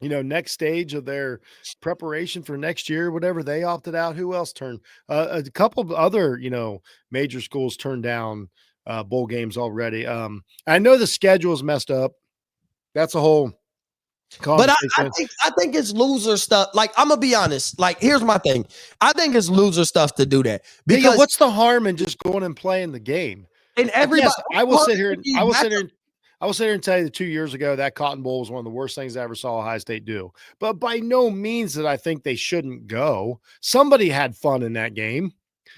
next stage of their preparation for next year, whatever. They opted out. Who else turned? A couple of other, major schools turned down bowl games already. I know the schedule is messed up. That's a whole conversation. But I think it's loser stuff. Like, I'm going to be honest. Like, here's my thing. I think it's loser stuff to do that. Because what's the harm in just going and playing the game? And everybody, I will sit here I will sit here and tell you that 2 years ago, that Cotton Bowl was one of the worst things I ever saw Ohio State do. But by no means that I think they shouldn't go. Somebody had fun in that game.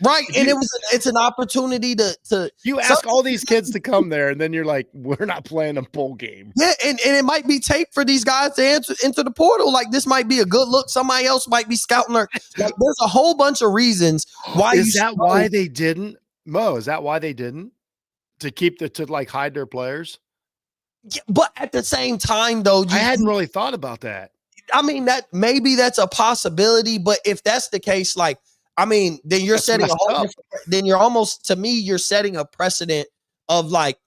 Right. If And you, it's an opportunity to you ask all these kids to come there, and then you're like, we're not playing a bowl game. Yeah, and it might be tape for these guys to enter the portal. Like, this might be a good look. Somebody else might be scouting their, like, there's a whole bunch of reasons why Is that why they didn't? Mo, is that why they didn't? To keep to like hide their players? Yeah, but at the same time, though, I hadn't really thought about that. I mean, that maybe that's a possibility, but if that's the case, like, I mean, then you're setting a whole then you're almost, to me, you're setting a precedent of like,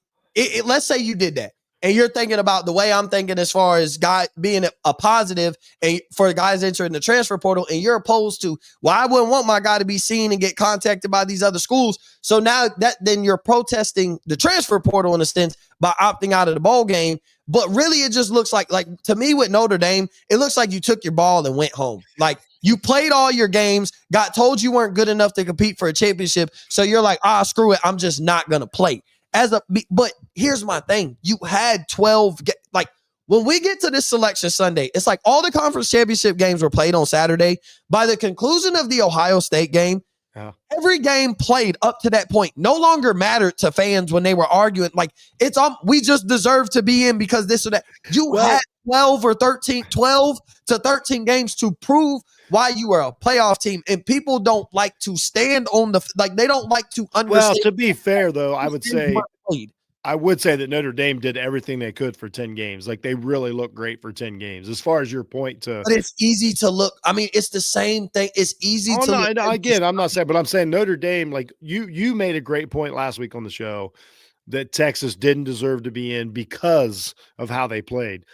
let's say you did that and you're thinking about the way I'm thinking as far as guy being a positive and for guys entering the transfer portal, and you're opposed to, well, I wouldn't want my guy to be seen and get contacted by these other schools. So now then you're protesting the transfer portal in a sense by opting out of the bowl game. But really, it just looks like to me with Notre Dame, it looks like you took your ball and went home. Like, you played all your games, got told you weren't good enough to compete for a championship. So you're like, screw it, I'm just not going to play. But here's my thing. You had 12, like, when we get to this selection Sunday, it's like all the conference championship games were played on Saturday. By the conclusion of the Ohio State game, every game played up to that point no longer mattered to fans when they were arguing. Like, we just deserve to be in because this or that. You had 12 to 13 games to prove why you were a playoff team, and people don't like to stand on they don't like to understand. Well, to be fair, though, I would say that Notre Dame did everything they could for 10 games. Like, they really looked great for 10 games. As far as your point But it's easy to look. I mean, it's the same thing. It's easy to look. Again, I'm not saying, but I'm saying Notre Dame, like you made a great point last week on the show that Texas didn't deserve to be in because of how they played.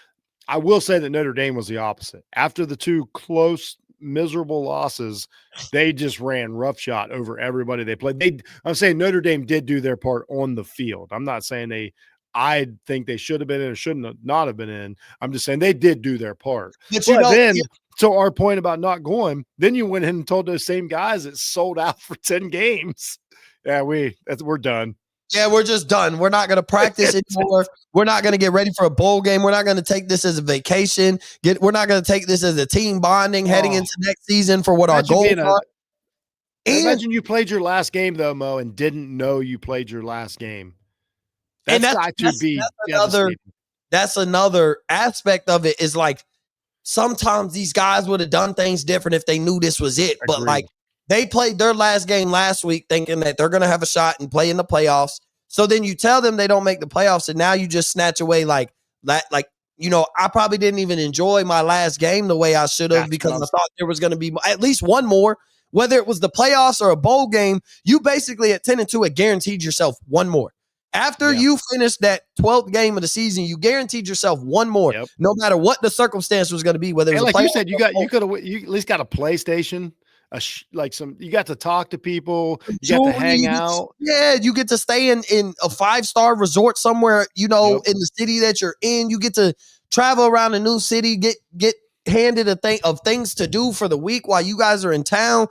I will say that Notre Dame was the opposite. After the two close, miserable losses, they just ran roughshod over everybody they played. I'm saying Notre Dame did do their part on the field. I'm not saying I think they should have been in or shouldn't not have been in. I'm just saying they did do their part. But then, so our point about not going, then you went in and told those same guys it sold out for 10 games. Yeah, we're done. Yeah, we're just done. We're not going to practice anymore. We're not going to get ready for a bowl game. We're not going to take this as a vacation. We're not going to take this as a team bonding heading into next season for what our goals are. Imagine you played your last game, though, Mo, and didn't know you played your last game. That's another aspect of it, is like, sometimes these guys would have done things different if they knew this was it. But like, they played their last game last week thinking that they're going to have a shot and play in the playoffs. So then you tell them they don't make the playoffs, and now you just snatch away I probably didn't even enjoy my last game the way I should have because I thought there was going to be at least one more. Whether it was the playoffs or a bowl game, you basically at 10-2 had guaranteed yourself one more. After you finished that 12th game of the season, you guaranteed yourself one more, no matter what the circumstance was going to be. Whether it was like you said, you at least got a PlayStation. You got to talk to people, you got to hang out. Yeah, you get to stay in a 5-star resort somewhere, in the city that you're in. You get to travel around a new city, get handed a thing of things to do for the week while you guys are in town.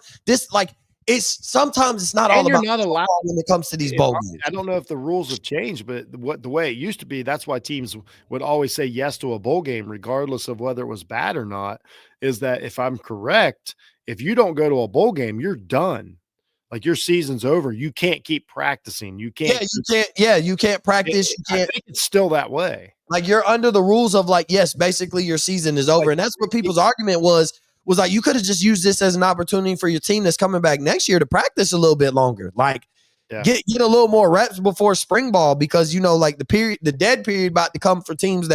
Sometimes it's not all about when it comes to these bowl games. I don't know if the rules have changed, but the way it used to be, that's why teams would always say yes to a bowl game, regardless of whether it was bad or not, is that if I'm correct, if you don't go to a bowl game, you're done. Like, your season's over. You can't keep practicing. You can't. You can't practice. I think it's still that way. Like, you're under the rules of yes, basically your season is over. And that's what people's argument was like, you could have just used this as an opportunity for your team that's coming back next year to practice a little bit longer. Like, get a little more reps before spring ball, because, the dead period about to come for teams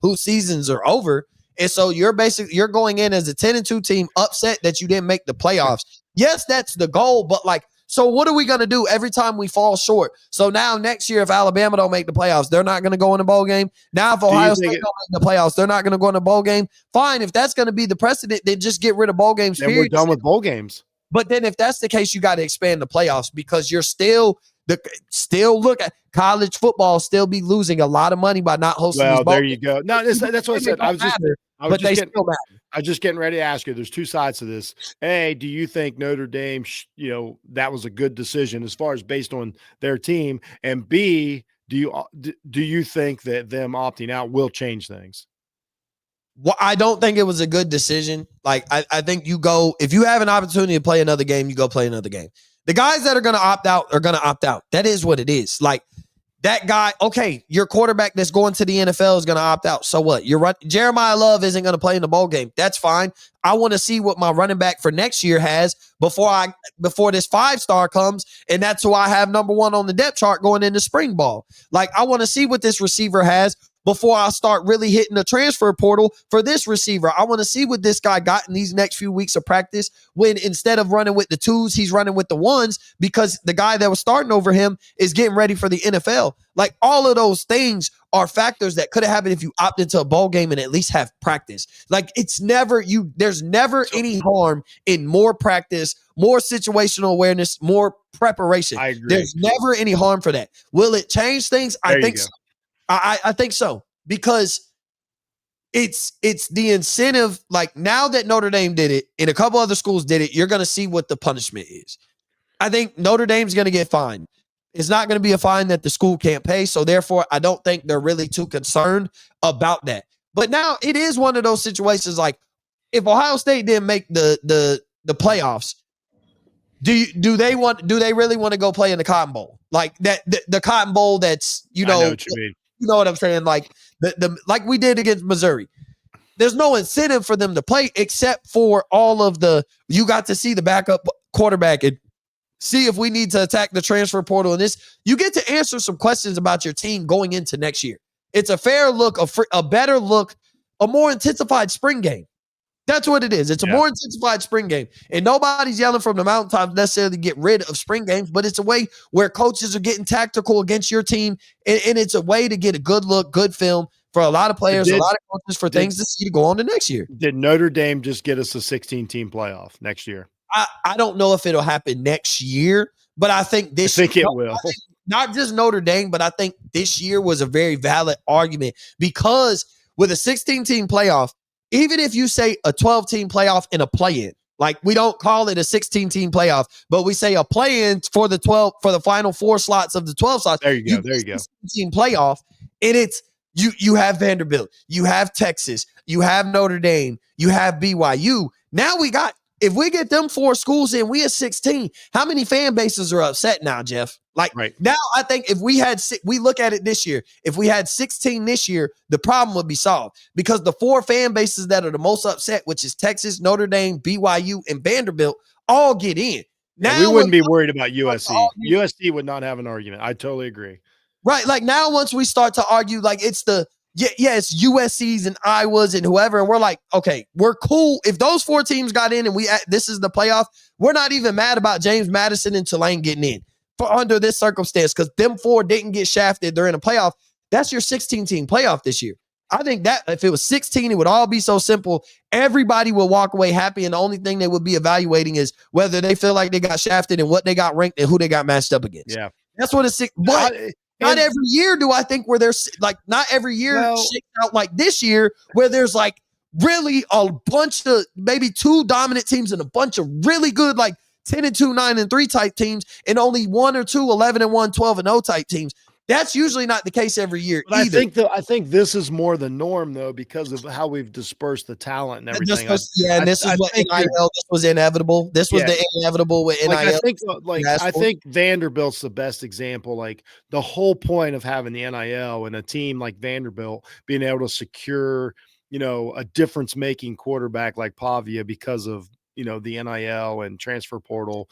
whose seasons are over. And so you're going in as a 10-2 team, upset that you didn't make the playoffs. Yes, that's the goal, but so what are we going to do every time we fall short? So now next year, if Alabama don't make the playoffs, they're not going to go in the bowl game. Now, if Ohio State don't make the playoffs, they're not going to go in the bowl game. Fine. If that's going to be the precedent, then just get rid of bowl games. Then we're done with bowl games. But then if that's the case, you got to expand the playoffs, because you're still look at college football still be losing a lot of money by not hosting. Well, there you go. No, that's what I said. I was just getting ready to ask you. There's two sides to this. A, do you think Notre Dame, that was a good decision as far as based on their team? And B, Do you think that them opting out will change things? Well, I don't think it was a good decision. Like, I think you go, if you have an opportunity to play another game, you go play another game. The guys that are going to opt out are going to opt out. That is what it is. Like, that guy, okay, your quarterback that's going to the NFL is going to opt out. So what? You're right. Jeremiah Love isn't going to play in the bowl game. That's fine. I want to see what my running back for next year has before this 5-star comes, and that's who I have number 1 on the depth chart going into spring ball. Like, I want to see what this receiver has before I start really hitting the transfer portal for this receiver. I want to see what this guy got in these next few weeks of practice, when instead of running with the 2s, he's running with the 1s, because the guy that was starting over him is getting ready for the NFL. Like, all of those things are factors that could have happened if you opt into a bowl game and at least have practice. Like, there's never any harm in more practice, more situational awareness, more preparation. I agree. There's never any harm for that. Will it change things? I think so. I think so, because it's the incentive. Like, now that Notre Dame did it and a couple other schools did it, you're going to see what the punishment is. I think Notre Dame's going to get fined. It's not going to be a fine that the school can't pay. So therefore, I don't think they're really too concerned about that. But now it is one of those situations, like, if Ohio State didn't make the playoffs, do they really want to go play in the Cotton Bowl? Like, that the Cotton Bowl that's, I know what you mean. You know what I'm saying? Like, like we did against Missouri. There's no incentive for them to play except for all of you got to see the backup quarterback and see if we need to attack the transfer portal in this. You get to answer some questions about your team going into next year. It's a fair look, a better look, a more intensified spring game. That's what it is. It's a more intensified spring game. And nobody's yelling from the mountaintops necessarily to get rid of spring games, but it's a way where coaches are getting tactical against your team. And it's a way to get a good look, good film for a lot of players, a lot of coaches, for things to see to go on to next year. Did Notre Dame just get us a 16-team playoff next year? I don't know if it'll happen next year, but I think it will. Not just Notre Dame, but I think this year was a very valid argument, because with a 16-team playoff, even if you say a 12-team playoff and a play-in, like, we don't call it a 16-team playoff, but we say a play-in for the final 4 slots of the 12 slots. There you go. 16-team playoff, and it's you have Vanderbilt, you have Texas, you have Notre Dame, you have BYU. Now if we get them 4 schools in, we have 16. How many fan bases are upset now, Jeff? Like, now I think if we look at it this year, if we had 16 this year, the problem would be solved, because the 4 fan bases that are the most upset, which is Texas, Notre Dame, BYU, and Vanderbilt, all get in. Now we wouldn't be worried about USC. USC would not have an argument. I totally agree. Right. Like, now once we start to argue, like, it's it's USC's and Iowa's and whoever, and we're like, okay, we're cool. If those 4 teams got in and this is the playoff, we're not even mad about James Madison and Tulane getting in under this circumstance, because them 4 didn't get shafted. They're in a playoff. That's your 16-team playoff this year. I think that if it was 16, it would all be so simple. Everybody will walk away happy, and the only thing they would be evaluating is whether they feel like they got shafted and what they got ranked and who they got matched up against. Yeah. That's what it's. But not every year do I think where there's like, not every year shakes out like this year, where there's like really a bunch of maybe 2 dominant teams and a bunch of really good, like 10-2, 9-3 type teams, and only 1 or 2 11-1, 12-0 type teams. That's usually not the case every year either. I think this is more the norm, though, because of how we've dispersed the talent and everything. This was inevitable. This was the inevitable with NIL. I think Vanderbilt's the best example. Like, the whole point of having the NIL and a team like Vanderbilt being able to secure, a difference-making quarterback like Pavia because of, the NIL and transfer portal,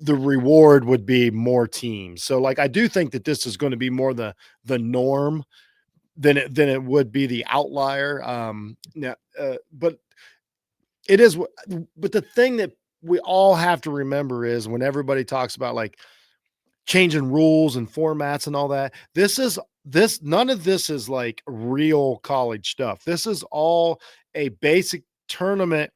the reward would be more teams. So, like, I do think that this is going to be more the norm than it would be the outlier. But it is. But the thing that we all have to remember is, when everybody talks about like changing rules and formats and all that, none of this is like real college stuff. This is all a basic tournament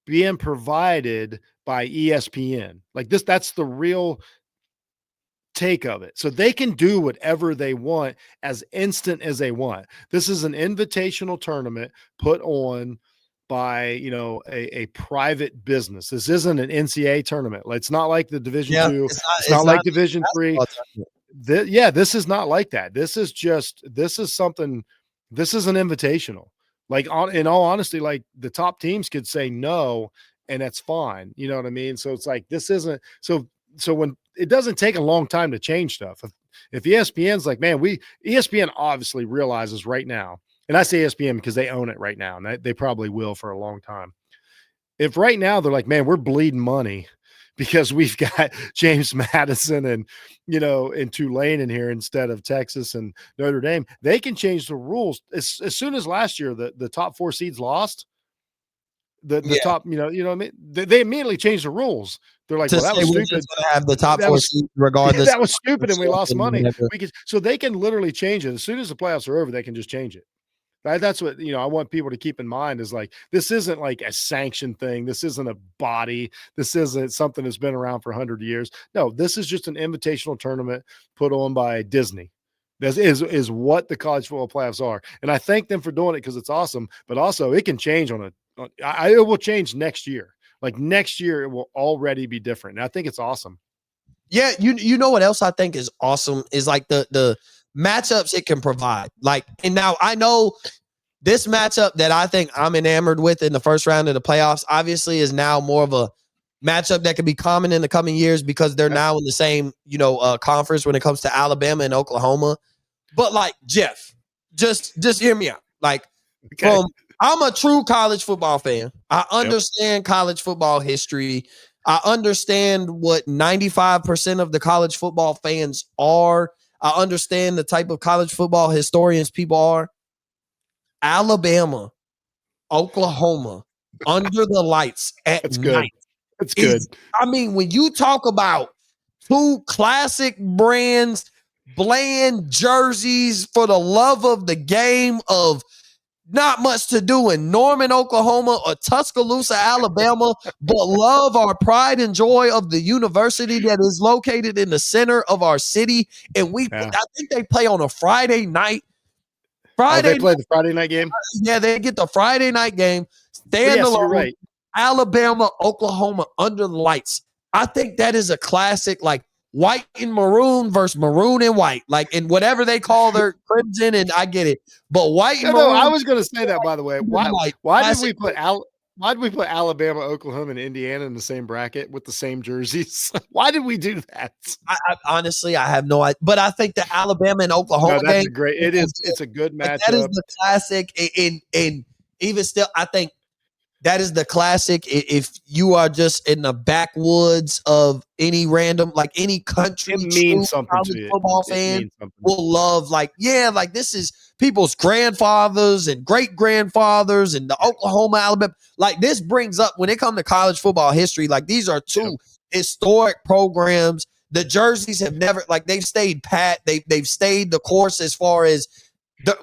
being provided by ESPN. Like, that's the real take of it. So they can do whatever they want as instant as they want. This is an invitational tournament put on by, a private business. This isn't an NCAA tournament. It's not like the Division II. It's not like Division III. this is not like that. This is something. This is an invitational. Like in all honesty, like the top teams could say no, and that's fine. You know what I mean? So it's like this isn't so. So when it doesn't take a long time to change stuff. If ESPN's like, man, ESPN obviously realizes right now, and I say ESPN because they own it right now, and they probably will for a long time. If right now they're like, man, we're bleeding money because we've got James Madison and, and Tulane in here instead of Texas and Notre Dame, they can change the rules. As soon as last year, the top 4 seeds lost, the top, you know what I mean? They immediately changed the rules. They're like, well, that was stupid. Have the top 4 seeds regardless. That was stupid, and we lost money. So they can literally change it. As soon as the playoffs are over, they can just change it. That's what, I want people to keep in mind is like, this isn't like a sanctioned thing. This isn't a body. This isn't something that's been around for 100 years. No, this is just an invitational tournament put on by Disney. This is what the college football playoffs are. And I thank them for doing it because it's awesome, but also it can change it will change next year. Like next year, it will already be different. And I think it's awesome. Yeah. You know what else I think is awesome is like the matchups it can provide. Like, and now I know this matchup that I think I'm enamored with in the first round of the playoffs obviously is now more of a matchup that could be common in the coming years because they're now in the same, conference when it comes to Alabama and Oklahoma. But like, Jeff, just hear me out. Like, I'm a true college football fan. I understand college football history. I understand what 95% of the college football fans are. I understand the type of college football historians people are. Alabama, Oklahoma, under the lights at That's night. That's good. I mean, when you talk about 2 classic brands, bland jerseys for the love of the game of not much to do in Norman, Oklahoma or Tuscaloosa, Alabama, but love our pride and joy of the university that is located in the center of our city. And I think they play on a Friday night. They play the Friday night game? Yeah, they get the Friday night game. Stand alone. You're right. Alabama, Oklahoma under the lights. I think that is a classic, like white and maroon versus maroon and white, like in whatever they call their crimson. And I get it, but white and maroon. I was going to say that, by the way. Why did we put Alabama, Oklahoma, and Indiana in the same bracket with the same jerseys? Why did we do that? I honestly, I have no idea. But I think the Alabama and Oklahoma game, it's a good matchup. That is the classic. And even still, I think that is the classic. If you are just in the backwoods of any random, like any country, it means something to football fan will love. Like, like this is people's grandfathers and great grandfathers and the Oklahoma, Alabama. Like this brings up when it comes to college football history. Like these are 2 historic programs. The jerseys have never they've stayed pat. They've stayed the course as far as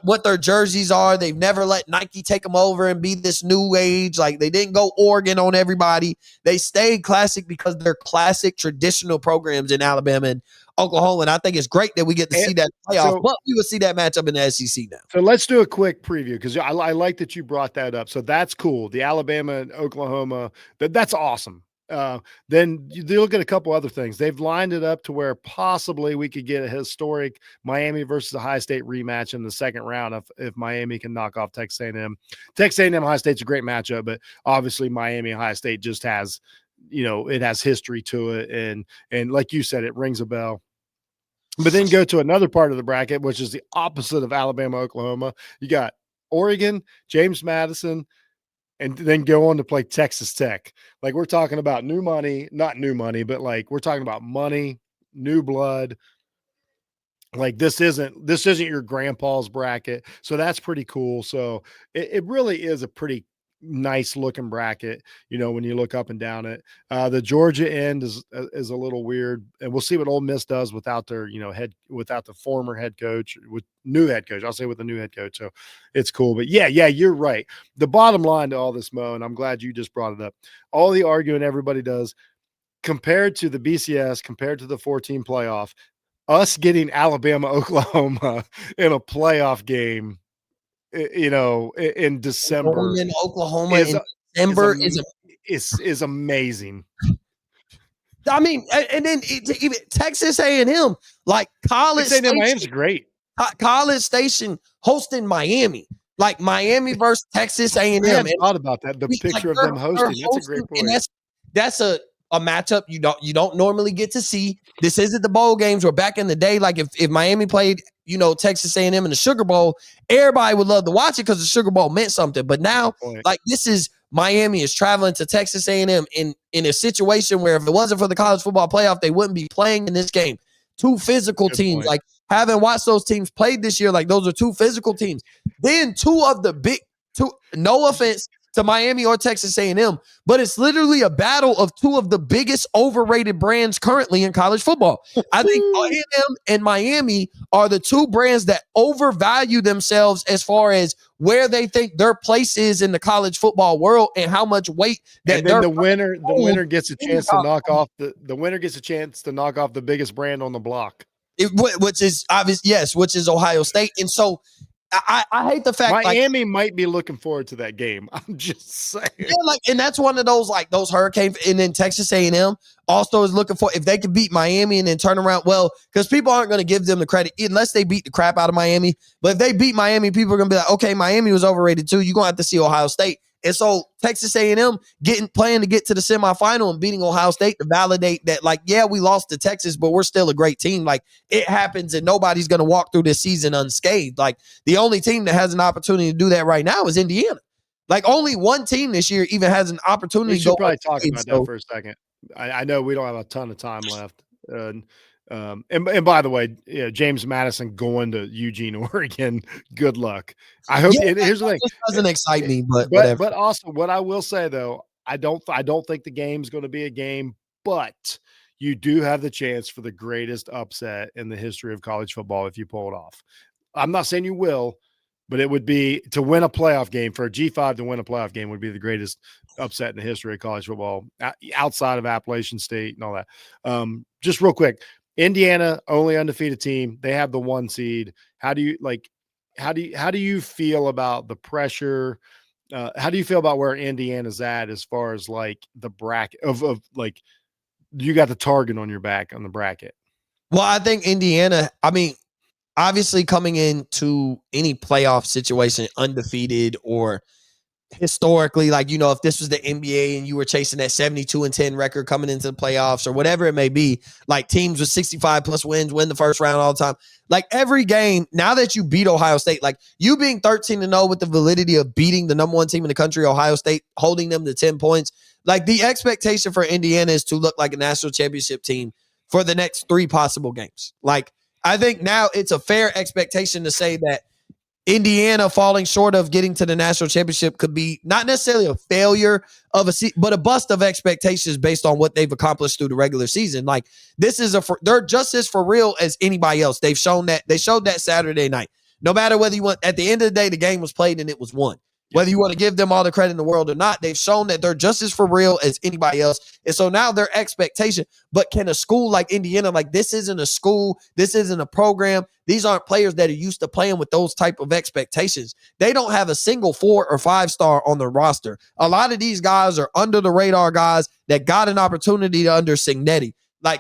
what their jerseys are. They've never let Nike take them over and be this new age. Like they didn't go Oregon on everybody. They stayed classic because they're classic traditional programs in Alabama and Oklahoma. And I think it's great that we get to see that playoff, but we will see that matchup in the SEC now. So let's do a quick preview because I like that you brought that up. So that's cool. The Alabama and Oklahoma, that's awesome. Then you look at a couple other things. They've lined it up to where possibly we could get a historic Miami versus Ohio State rematch in the second round if Miami can knock off Texas A&M. Texas A&M Ohio State's a great matchup, but obviously Miami Ohio State just has, it has history to it, and like you said, it rings a bell. But then go to another part of the bracket, which is the opposite of Alabama, Oklahoma. You got Oregon, James Madison, and then go on to play Texas Tech. Like we're talking about new money, not new money, but like we're talking about money, new blood. Like this isn't your grandpa's bracket. So that's pretty cool. So it really is a pretty nice looking bracket, when you look up and down it. The Georgia end is a little weird, and we'll see what Ole Miss does without their without the former head coach, with new head coach. I'll say with the new head coach. So it's cool. But yeah, you're right. The bottom line to all this, Mo, and I'm glad you just brought it up. All the arguing everybody does compared to the BCS, compared to the 14 playoff, us getting Alabama, Oklahoma in a playoff game, in December, Oklahoma in December is amazing. I mean, and then even Texas A&M, like College Texas A&M Miami's Station, great. College Station hosting Miami, like Miami versus Texas A&M. I hadn't thought about that. The picture of them hosting. That's a great point. And that's a matchup you don't normally get to see. This isn't the bowl games where back in the day, like if Miami played, Texas A&M in the Sugar Bowl, everybody would love to watch it because the Sugar Bowl meant something. But now, like this is Miami is traveling to Texas A&M in a situation where if it wasn't for the college football playoff, they wouldn't be playing in this game. Two physical teams, like having watched those teams played this year, like those are two physical teams. Then no offense to Miami or Texas A&M, but it's literally a battle of two of the biggest overrated brands currently in college football. I think A&M and Miami are the two brands that overvalue themselves as far as where they think their place is in the college football world and how much weight that and then the winner gets a chance to knock off the biggest brand on the block. Which is obvious, yes, which is Ohio State. And so I hate the fact Miami might be looking forward to that game. I'm just saying. Yeah, and that's one of those those hurricanes. And then Texas A&M also is looking for if they can beat Miami and then turn around. Well, because people aren't going to give them the credit unless they beat the crap out of Miami. But if they beat Miami, people are going to be like, okay, Miami was overrated too. You're going to have to see Ohio State. And so Texas A&M playing to get to the semifinal and beating Ohio State to validate that, we lost to Texas, but we're still a great team. Like it happens and nobody's going to walk through this season unscathed. Like the only team that has an opportunity to do that right now is Indiana. Like only one team this year even has an opportunity. We should probably talk about that for a second. I know we don't have a ton of time left. And by the way, James Madison going to Eugene, Oregon. Good luck. I hope. Here's the thing. It doesn't excite me, but whatever. But also, what I will say though, I don't think the game's going to be a game, but you do have the chance for the greatest upset in the history of college football if you pull it off. I'm not saying you will, but it would be to win a playoff game for a G5 to win a playoff game would be the greatest upset in the history of college football outside of Appalachian State and all that. Just real quick. Indiana, only undefeated team. They have the 1 seed. How do you feel about the pressure? How do you feel about where Indiana's at as far as the bracket of you got the target on your back on the bracket? Well, I think Indiana, obviously coming into any playoff situation undefeated or historically, if this was the NBA and you were chasing that 72-10 record coming into the playoffs or whatever it may be, teams with 65 plus wins win the first round all the time. Every game, now that you beat Ohio State, you being 13-0 with the validity of beating the number 1 team in the country, Ohio State, holding them to 10 points. The expectation for Indiana is to look like a national championship team for the next 3 possible games. I think now it's a fair expectation to say that Indiana falling short of getting to the national championship could be not necessarily a failure of a season, but a bust of expectations based on what they've accomplished through the regular season. They're just as for real as anybody else. They showed that Saturday night. No matter whether you want, at the end of the day, the game was played and it was won. Whether you want to give them all the credit in the world or not, they've shown that they're just as for real as anybody else. And so now their expectation, but can a school like Indiana, this isn't a school, this isn't a program. These aren't players that are used to playing with those type of expectations. They don't have a single 4 or 5 star on their roster. A lot of these guys are under the radar guys that got an opportunity to under Signetti.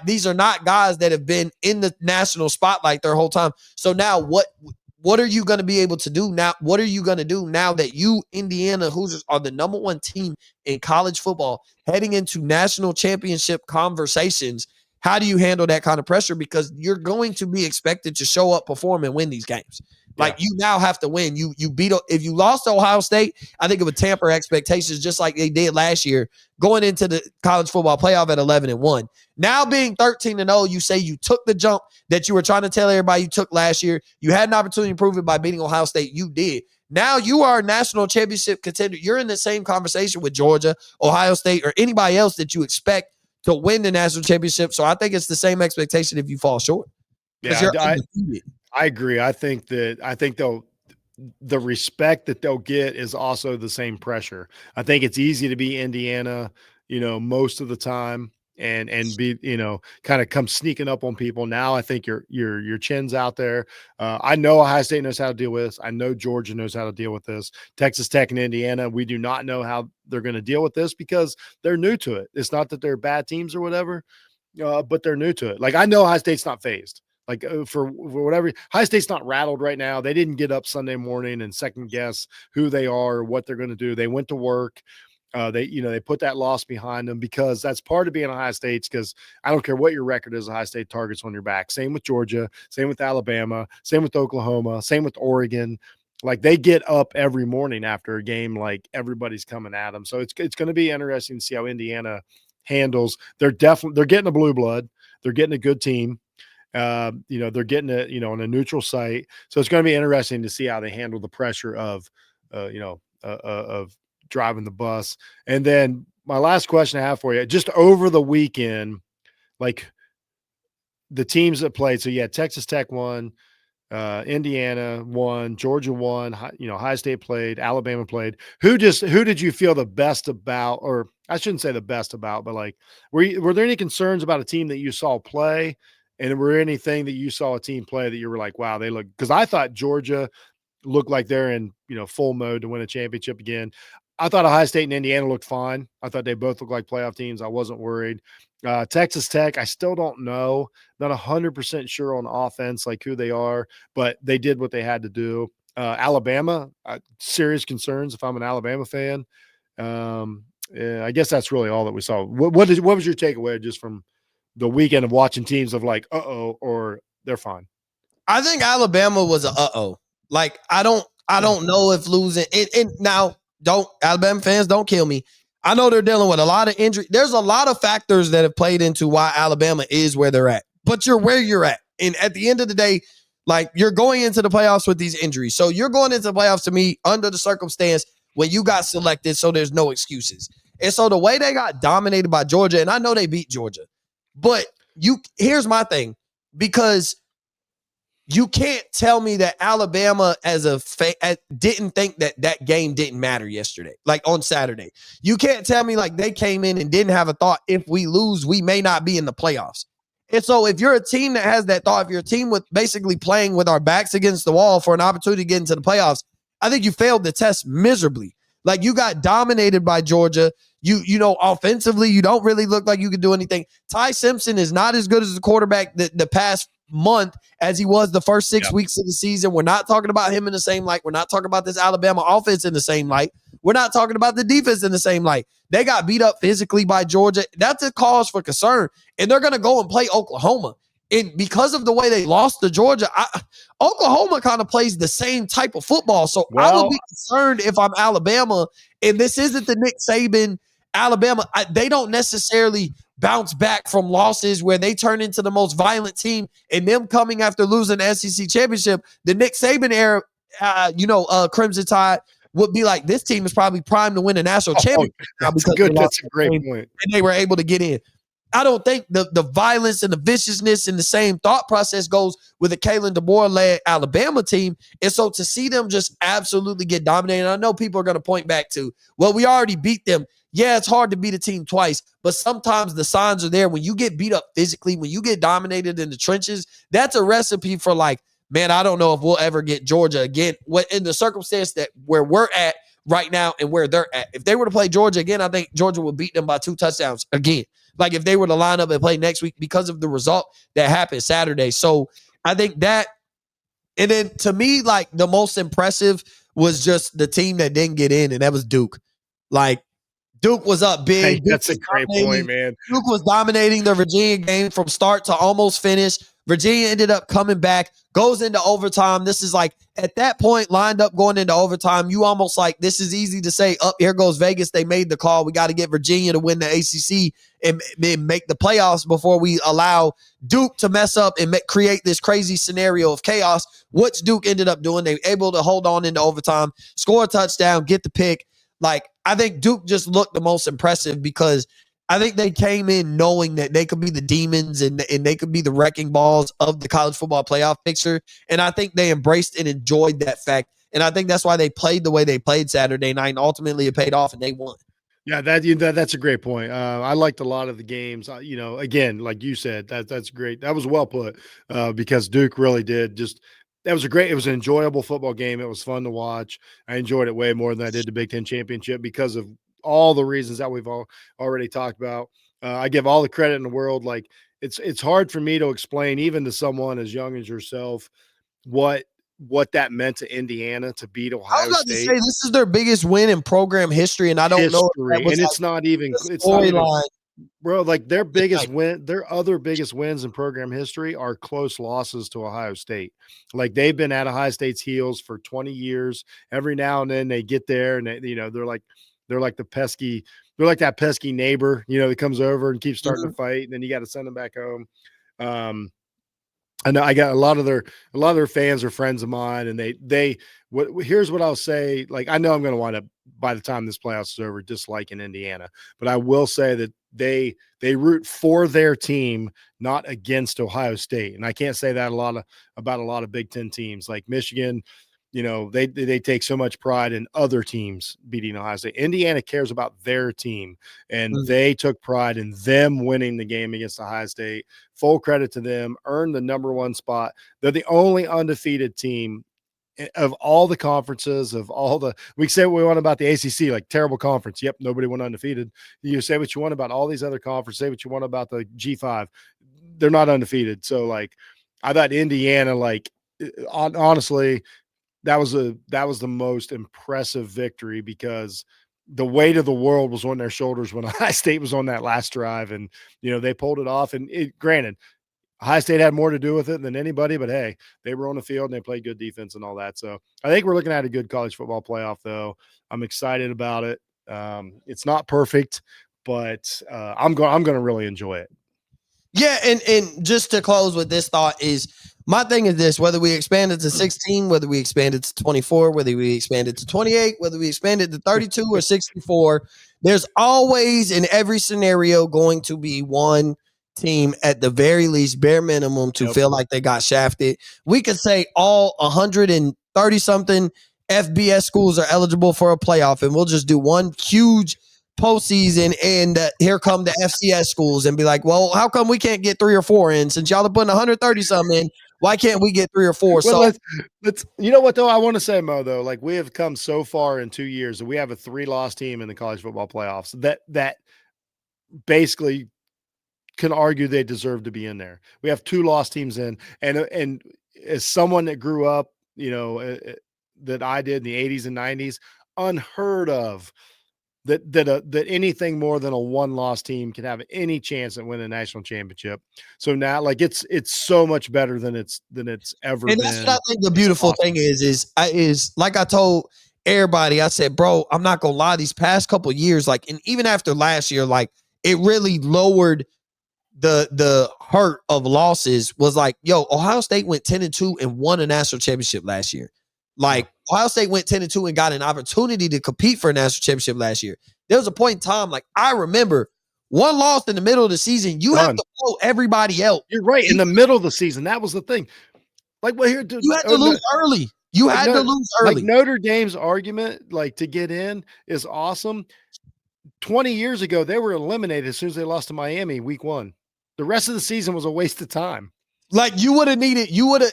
These are not guys that have been in the national spotlight their whole time. So now what are you going to be able to do now? What are you going to do now that you, Indiana Hoosiers, are the number 1 team in college football heading into national championship conversations? How do you handle that kind of pressure? Because you're going to be expected to show up, perform, and win these games. You now have to win. You beat. If you lost to Ohio State, I think it would tamper expectations just like they did last year, going into the college football playoff at 11-1. Now being 13-0, you say you took the jump that you were trying to tell everybody you took last year. You had an opportunity to prove it by beating Ohio State. You did. Now you are a national championship contender. You're in the same conversation with Georgia, Ohio State, or anybody else that you expect to win the national championship. So I think it's the same expectation if you fall short. Yeah, I agree. I think the respect that they'll get is also the same pressure. I think it's easy to be Indiana, most of the time and be, kind of come sneaking up on people. Now I think your chin's out there. I know Ohio State knows how to deal with this. I know Georgia knows how to deal with this. Texas Tech and Indiana, we do not know how they're going to deal with this because they're new to it. It's not that they're bad teams or whatever. but they're new to it. Like I know Ohio State's not phased. Like for whatever, Ohio State's not rattled right now. They didn't get up Sunday morning and second guess who they are or what they're going to do. They went to work. They put that loss behind them because that's part of being Ohio State's. Because I don't care what your record is, Ohio State targets on your back. Same with Georgia, same with Alabama, same with Oklahoma, same with Oregon. Like they get up every morning after a game, like everybody's coming at them. So it's going to be interesting to see how Indiana handles. They're getting a blue blood. They're getting a good team. They're getting it, on a neutral site. So it's going to be interesting to see how they handle the pressure of driving the bus. And then my last question I have for you, just over the weekend, like the teams that played. So Texas Tech won, Indiana won, Georgia won, Ohio State played, Alabama played. Who did you feel the best about, or I shouldn't say the best about, but like, were there any concerns about a team that you saw play? And were there anything that you saw a team play that you were like, wow, they look, because I thought Georgia look like they're in, full mode to win a championship again. I thought Ohio State and Indiana looked fine. I thought they both looked like playoff teams. I wasn't worried. Texas Tech, I still don't know. Not 100% sure on offense, like who they are, but they did what they had to do. Alabama, serious concerns if I'm an Alabama fan. I guess that's really all that we saw. What was your takeaway just from the weekend of watching teams of like, or they're fine? I think Alabama was a Like I don't know if losing and now Alabama fans don't kill me. I know they're dealing with a lot of injury. There's a lot of factors that have played into why Alabama is where they're at. But you're where you're at. And at the end of the day, like you're going into the playoffs with these injuries. So you're going into the playoffs to me under the circumstance when you got selected, so there's no excuses. And so the way they got dominated by Georgia, and I know they beat Georgia, but here's my thing, because you can't tell me that Alabama didn't think that game didn't matter yesterday, like on Saturday. You can't tell me like they came in and didn't have a thought, if we lose, we may not be in the playoffs. And so if you're a team that has that thought, if you're a team with basically playing with our backs against the wall for an opportunity to get into the playoffs, I think you failed the test miserably. Like you got dominated by Georgia. Offensively, you don't really look like you could do anything. Ty Simpson is not as good as the quarterback the past month as he was the first 6 weeks of the season. We're not talking about him in the same light. We're not talking about this Alabama offense in the same light. We're not talking about the defense in the same light. They got beat up physically by Georgia. That's a cause for concern. And they're going to go and play Oklahoma. And because of the way they lost to Georgia, Oklahoma kind of plays the same type of football. So I would be concerned if I'm Alabama. And this isn't the Nick Saban Alabama. They don't necessarily bounce back from losses where they turn into the most violent team, and them coming after losing the SEC championship. The Nick Saban era, Crimson Tide would be like, this team is probably primed to win a national championship. That's a great point. And they were able to get in. I don't think the violence and the viciousness and the same thought process goes with the Kalen DeBoer-led Alabama team. And so to see them just absolutely get dominated, I know people are going to point back to, well, we already beat them. Yeah, it's hard to beat a team twice, but sometimes the signs are there. When you get beat up physically, when you get dominated in the trenches, that's a recipe for like, man, I don't know if we'll ever get Georgia again. What in the circumstance that where we're at right now and where they're at. If they were to play Georgia again, I think Georgia would beat them by 2 touchdowns again. Like if they were to line up and play next week because of the result that happened Saturday. So I think that, and then to me, like the most impressive was just the team that didn't get in, and that was Duke. Like Duke was up big. Hey, that's a great point, man. Duke was dominating the Virginia game from start to almost finish. Virginia ended up coming back, goes into overtime. This is like, at that point, lined up going into overtime, you almost like, this is easy to say, here goes Vegas. They made the call. We got to get Virginia to win the ACC and make the playoffs before we allow Duke to mess up and create this crazy scenario of chaos. What's Duke ended up doing? They were able to hold on into overtime, score a touchdown, get the pick. Like, I think Duke just looked the most impressive because I think they came in knowing that they could be the demons and they could be the wrecking balls of the college football playoff picture. And I think they embraced and enjoyed that fact. And I think that's why they played the way they played Saturday night. And ultimately, it paid off and they won. Yeah, that's a great point. I liked a lot of the games. Again, like you said, that's great. That was well put because Duke really did just. It was an enjoyable football game. It was fun to watch. I enjoyed it way more than I did the Big Ten championship because of all the reasons that we've already talked about. I give all the credit in the world. Like it's hard for me to explain even to someone as young as yourself what that meant to Indiana to beat I was Ohio about to say State. this is their biggest win in program history, and I don't know if that History, was and like the it's not even storyline. bro, like their biggest Like, win, their other biggest wins in program history are close losses to Ohio State. Like they've been at Ohio State's heels for 20 years. Every now and then they get there and they, they're like the pesky, they're like that pesky neighbor, that comes over and keeps starting mhm, to fight, and then you got to send them back home. Um, I know I got a lot of their fans are friends of mine, and here's what I'll say. Like I know I'm going to wind up by the time this playoffs is over disliking Indiana, but I will say that they root for their team, not against Ohio State, and I can't say that about a lot of Big Ten teams like Michigan. They take so much pride in other teams beating Ohio State. Indiana cares about their team, and mhm. they took pride in them winning the game against Ohio State. Full credit to them, earned the number one spot. They're the only undefeated team of all the conferences, of all the, we say what we want about the ACC, like terrible conference. Yep, nobody went undefeated. You say what you want about all these other conferences, say what you want about the G5. They're not undefeated. So, like, I thought Indiana, like, honestly, that was the most impressive victory because the weight of the world was on their shoulders when Ohio State was on that last drive, and they pulled it off. And granted, Ohio State had more to do with it than anybody, but hey, they were on the field and they played good defense and all that. So I think we're looking at a good college football playoff, though. I'm excited about it. It's not perfect, but I'm going to really enjoy it. Yeah, and just to close with this thought is my thing is this: whether we expand it to 16, whether we expand it to 24, whether we expand it to 28, whether we expand it to 32 or 64, there's always in every scenario going to be one team at the very least, bare minimum, to Yep. feel like they got shafted. We could say all 130 something FBS schools are eligible for a playoff, and we'll just do one huge postseason, and here come the FCS schools and be like, well, how come we can't get 3 or 4 in since y'all are putting 130 something in? Why can't we get 3 or 4? Well, So let's you know what though, I want to say, Mo, though, like we have come so far in 2 years that we have a 3-loss team in the college football playoffs that basically can argue they deserve to be in there. We have 2 loss teams in, and as someone that grew up, that I did in the 80s and 90s, unheard of that anything more than a 1-loss team can have any chance at winning a national championship. So now, like it's so much better than it's ever and that's what I been. think the It's beautiful thing awesome. is like I told everybody, I said, bro, I'm not gonna lie, these past couple years, like, and even after last year, like it really lowered the hurt of losses. Was like, yo, Ohio State went 10-2 and won a national championship last year. Yeah. Like Ohio State went 10-2 and got an opportunity to compete for a national championship last year. There was a point in time, like I remember, one loss in the middle of the season, you have Done. to blow everybody else. You're right. In the middle of the season, that was the thing. Like, well, here, You dude, had to lose early. You like had to no, lose like early. Notre Dame's argument, like to get in, is awesome. 20 years ago, they were eliminated as soon as they lost to Miami week 1. The rest of the season was a waste of time. Like you would have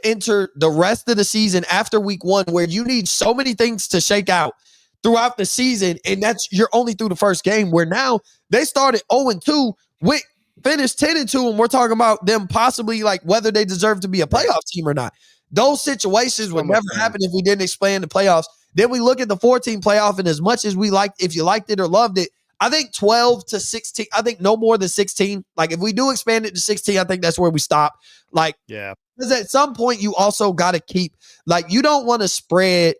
entered the rest of the season after week 1 where you need so many things to shake out throughout the season. And that's you're only through the first game, where now they started 0-2 with finished 10-2. And we're talking about them possibly like whether they deserve to be a Right. playoff team or not. Those situations So would much never better. happen if we didn't expand the playoffs. Then we look at the 14 playoff, and as much as we liked, if you liked it or loved it, I think 12 to 16, I think no more than 16. Like if we do expand it to 16, I think that's where we stop. Like, Yeah. because at some point you also got to keep, like, you don't want to spread.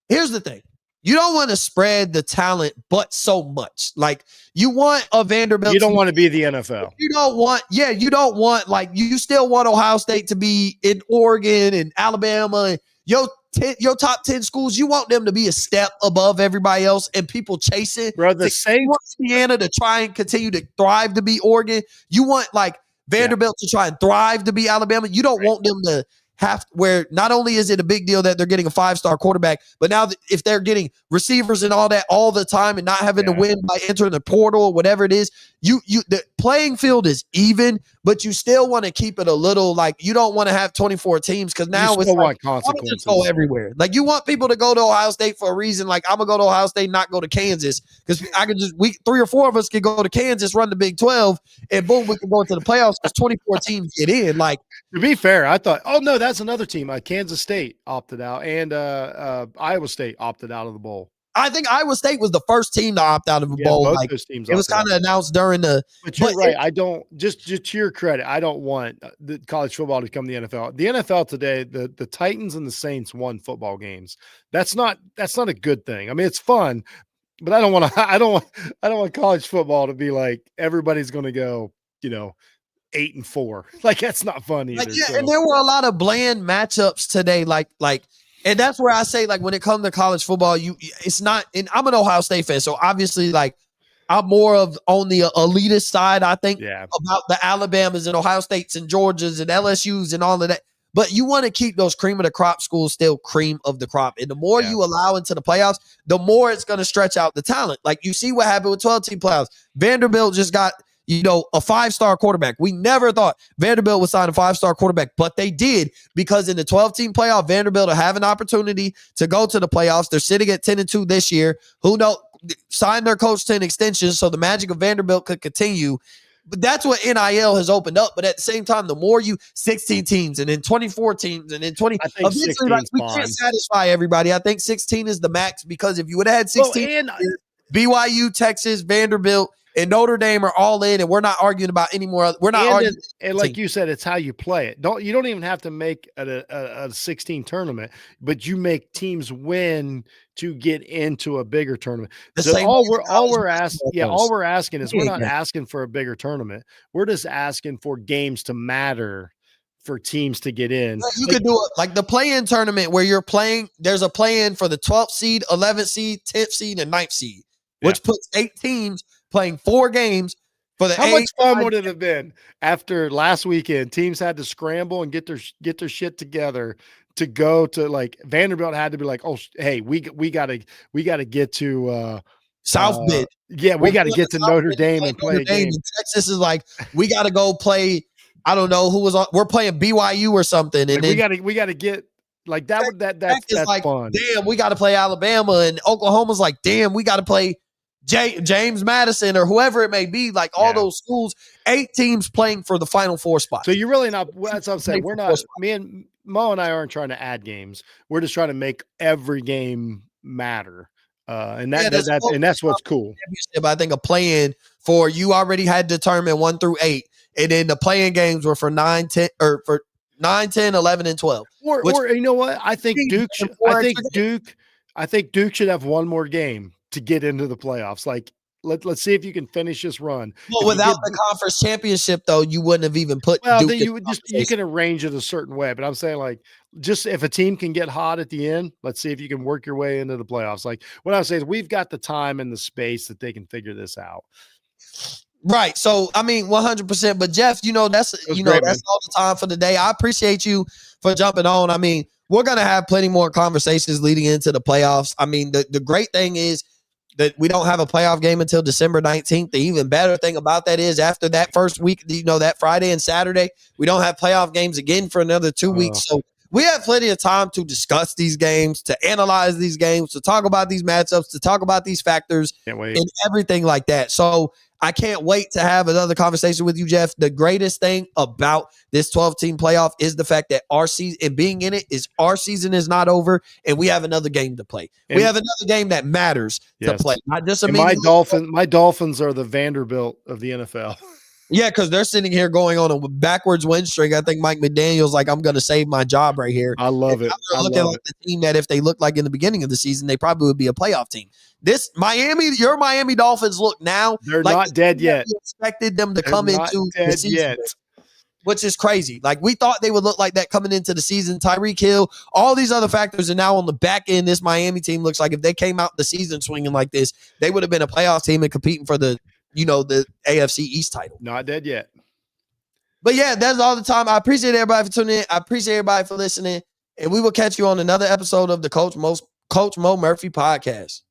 Here's the thing. You don't want to spread the talent, but so much. Like you want a Vanderbilt. You don't want to be the NFL. You don't want, you don't want, like, you still want Ohio State to be in Oregon and Alabama and your top 10 schools. You want them to be a step above everybody else and people chasing. Bro, the You want Saints. Indiana to try and continue to thrive to be Oregon. You want like Yeah. Vanderbilt to try and thrive to be Alabama. You don't Right. want them to where not only is it a big deal that they're getting a 5-star quarterback, but now if they're getting receivers and all that all the time and not having to win by entering the portal or whatever it is, the playing field is even, but you still want to keep it a little like you don't want to have 24 teams because now it's like consequences. Go everywhere. Like you want people to go to Ohio State for a reason. Like I'm gonna go to Ohio State, not go to Kansas because I could just 3 or 4 of us could go to Kansas, run the Big 12, and boom, we can go into the playoffs because 24 teams get in. Like to be fair, I thought, oh no, that's another team. Kansas State opted out, and Iowa State opted out of the bowl. I think Iowa State was the first team to opt out of a bowl. Both like those teams it was kind of announced during the. But you're right. I don't just to your credit. I don't want the college football to become the NFL. The NFL today, the Titans and the Saints won football games. That's not a good thing. I mean, it's fun, but I don't want college football to be like everybody's going to go, 8-4. Like that's not fun either. And there were a lot of bland matchups today. Like, and that's where I say, like, when it comes to college football, it's not. And I'm an Ohio State fan, so obviously, like, I'm more of on the elitist side. I think about the Alabamas and Ohio States and Georgias and LSU's and all of that. But you want to keep those cream of the crop schools still cream of the crop. And the more you allow into the playoffs, the more it's going to stretch out the talent. Like you see what happened with 12-team playoffs. Vanderbilt just got a 5-star quarterback. We never thought Vanderbilt would sign a 5-star quarterback, but they did because in the 12-team playoff, Vanderbilt will have an opportunity to go to the playoffs. They're sitting at 10-2 this year. Who knows? Sign their coach to an extension so the magic of Vanderbilt could continue. But that's what NIL has opened up. But at the same time, the more 16 teams and then 24 teams and then 20, eventually we can't satisfy everybody. I think 16 is the max because if you would have had 16, BYU, Texas, Vanderbilt, and Notre Dame are all in, and we're not arguing about any more. We're not arguing. And like you said, it's how you play it. You don't even have to make a 16 tournament, but you make teams win to get into a bigger tournament. So all we're asking is we're not asking for a bigger tournament. We're just asking for games to matter for teams to get in. You could do it like the play-in tournament where you're playing. There's a play-in for the 12th seed, 11th seed, 10th seed, and 9th seed, which puts 8 teams playing 4 games for the. How much fun would it have been after last weekend? Teams had to scramble and get their shit together to go to like Vanderbilt had to be like, oh hey, we gotta get to South Bend. We got to get to Notre Dame and play a game. And Texas is like, we got to go play. I don't know who was on. We're playing BYU or something, and like then we got to get. Like that's like, fun. Damn, we got to play Alabama, and Oklahoma's like, damn, we got to play James Madison or whoever it may be. Like all those schools, 8 teams playing for the Final 4 spot. So you're really not. That's what I'm saying. We're not. Me and Mo and I aren't trying to add games. We're just trying to make every game matter. And that's what's cool. I think a play-in for you already had determined 1 through 8, and then the play-in games were for 9, 10, or for 9, 10, 11, and 12. Or you know what? I think Duke should have one more game to get into the playoffs. Like let's see if you can finish this run. Well, without the conference championship, though, you wouldn't have even put. Well, then you can arrange it a certain way. But I'm saying like just if a team can get hot at the end, let's see if you can work your way into the playoffs. Like what I'm saying is we've got the time and the space that they can figure this out. Right. So, I mean, 100%. But Jeff, that's all the time for the day. I appreciate you for jumping on. I mean, we're going to have plenty more conversations leading into the playoffs. I mean, the great thing is that we don't have a playoff game until December 19th. The even better thing about that is after that first week, that Friday and Saturday, we don't have playoff games again for another 2 weeks. So we have plenty of time to discuss these games, to analyze these games, to talk about these matchups, to talk about these factors and everything like that. So I can't wait to have another conversation with you, Jeff. The greatest thing about this 12-team playoff is the fact that our season and being in it is our season is not over, and we have another game to play. We have another game that matters to play. Not just my Dolphins are the Vanderbilt of the NFL. Yeah, because they're sitting here going on a backwards win streak. I think Mike McDaniel's like, I'm going to save my job right here. I love it. They're looking like the team that if they looked like in the beginning of the season, they probably would be a playoff team. Your Miami Dolphins look now. They're like not dead yet. We expected them to come into the season, which is crazy. Like we thought they would look like that coming into the season. Tyreek Hill, all these other factors are now on the back end. This Miami team looks like if they came out the season swinging like this, they would have been a playoff team and competing for the AFC East title. Not dead yet. But yeah, that's all the time. I appreciate everybody for tuning in. I appreciate everybody for listening. And we will catch you on another episode of the Coach Mo Murphy podcast.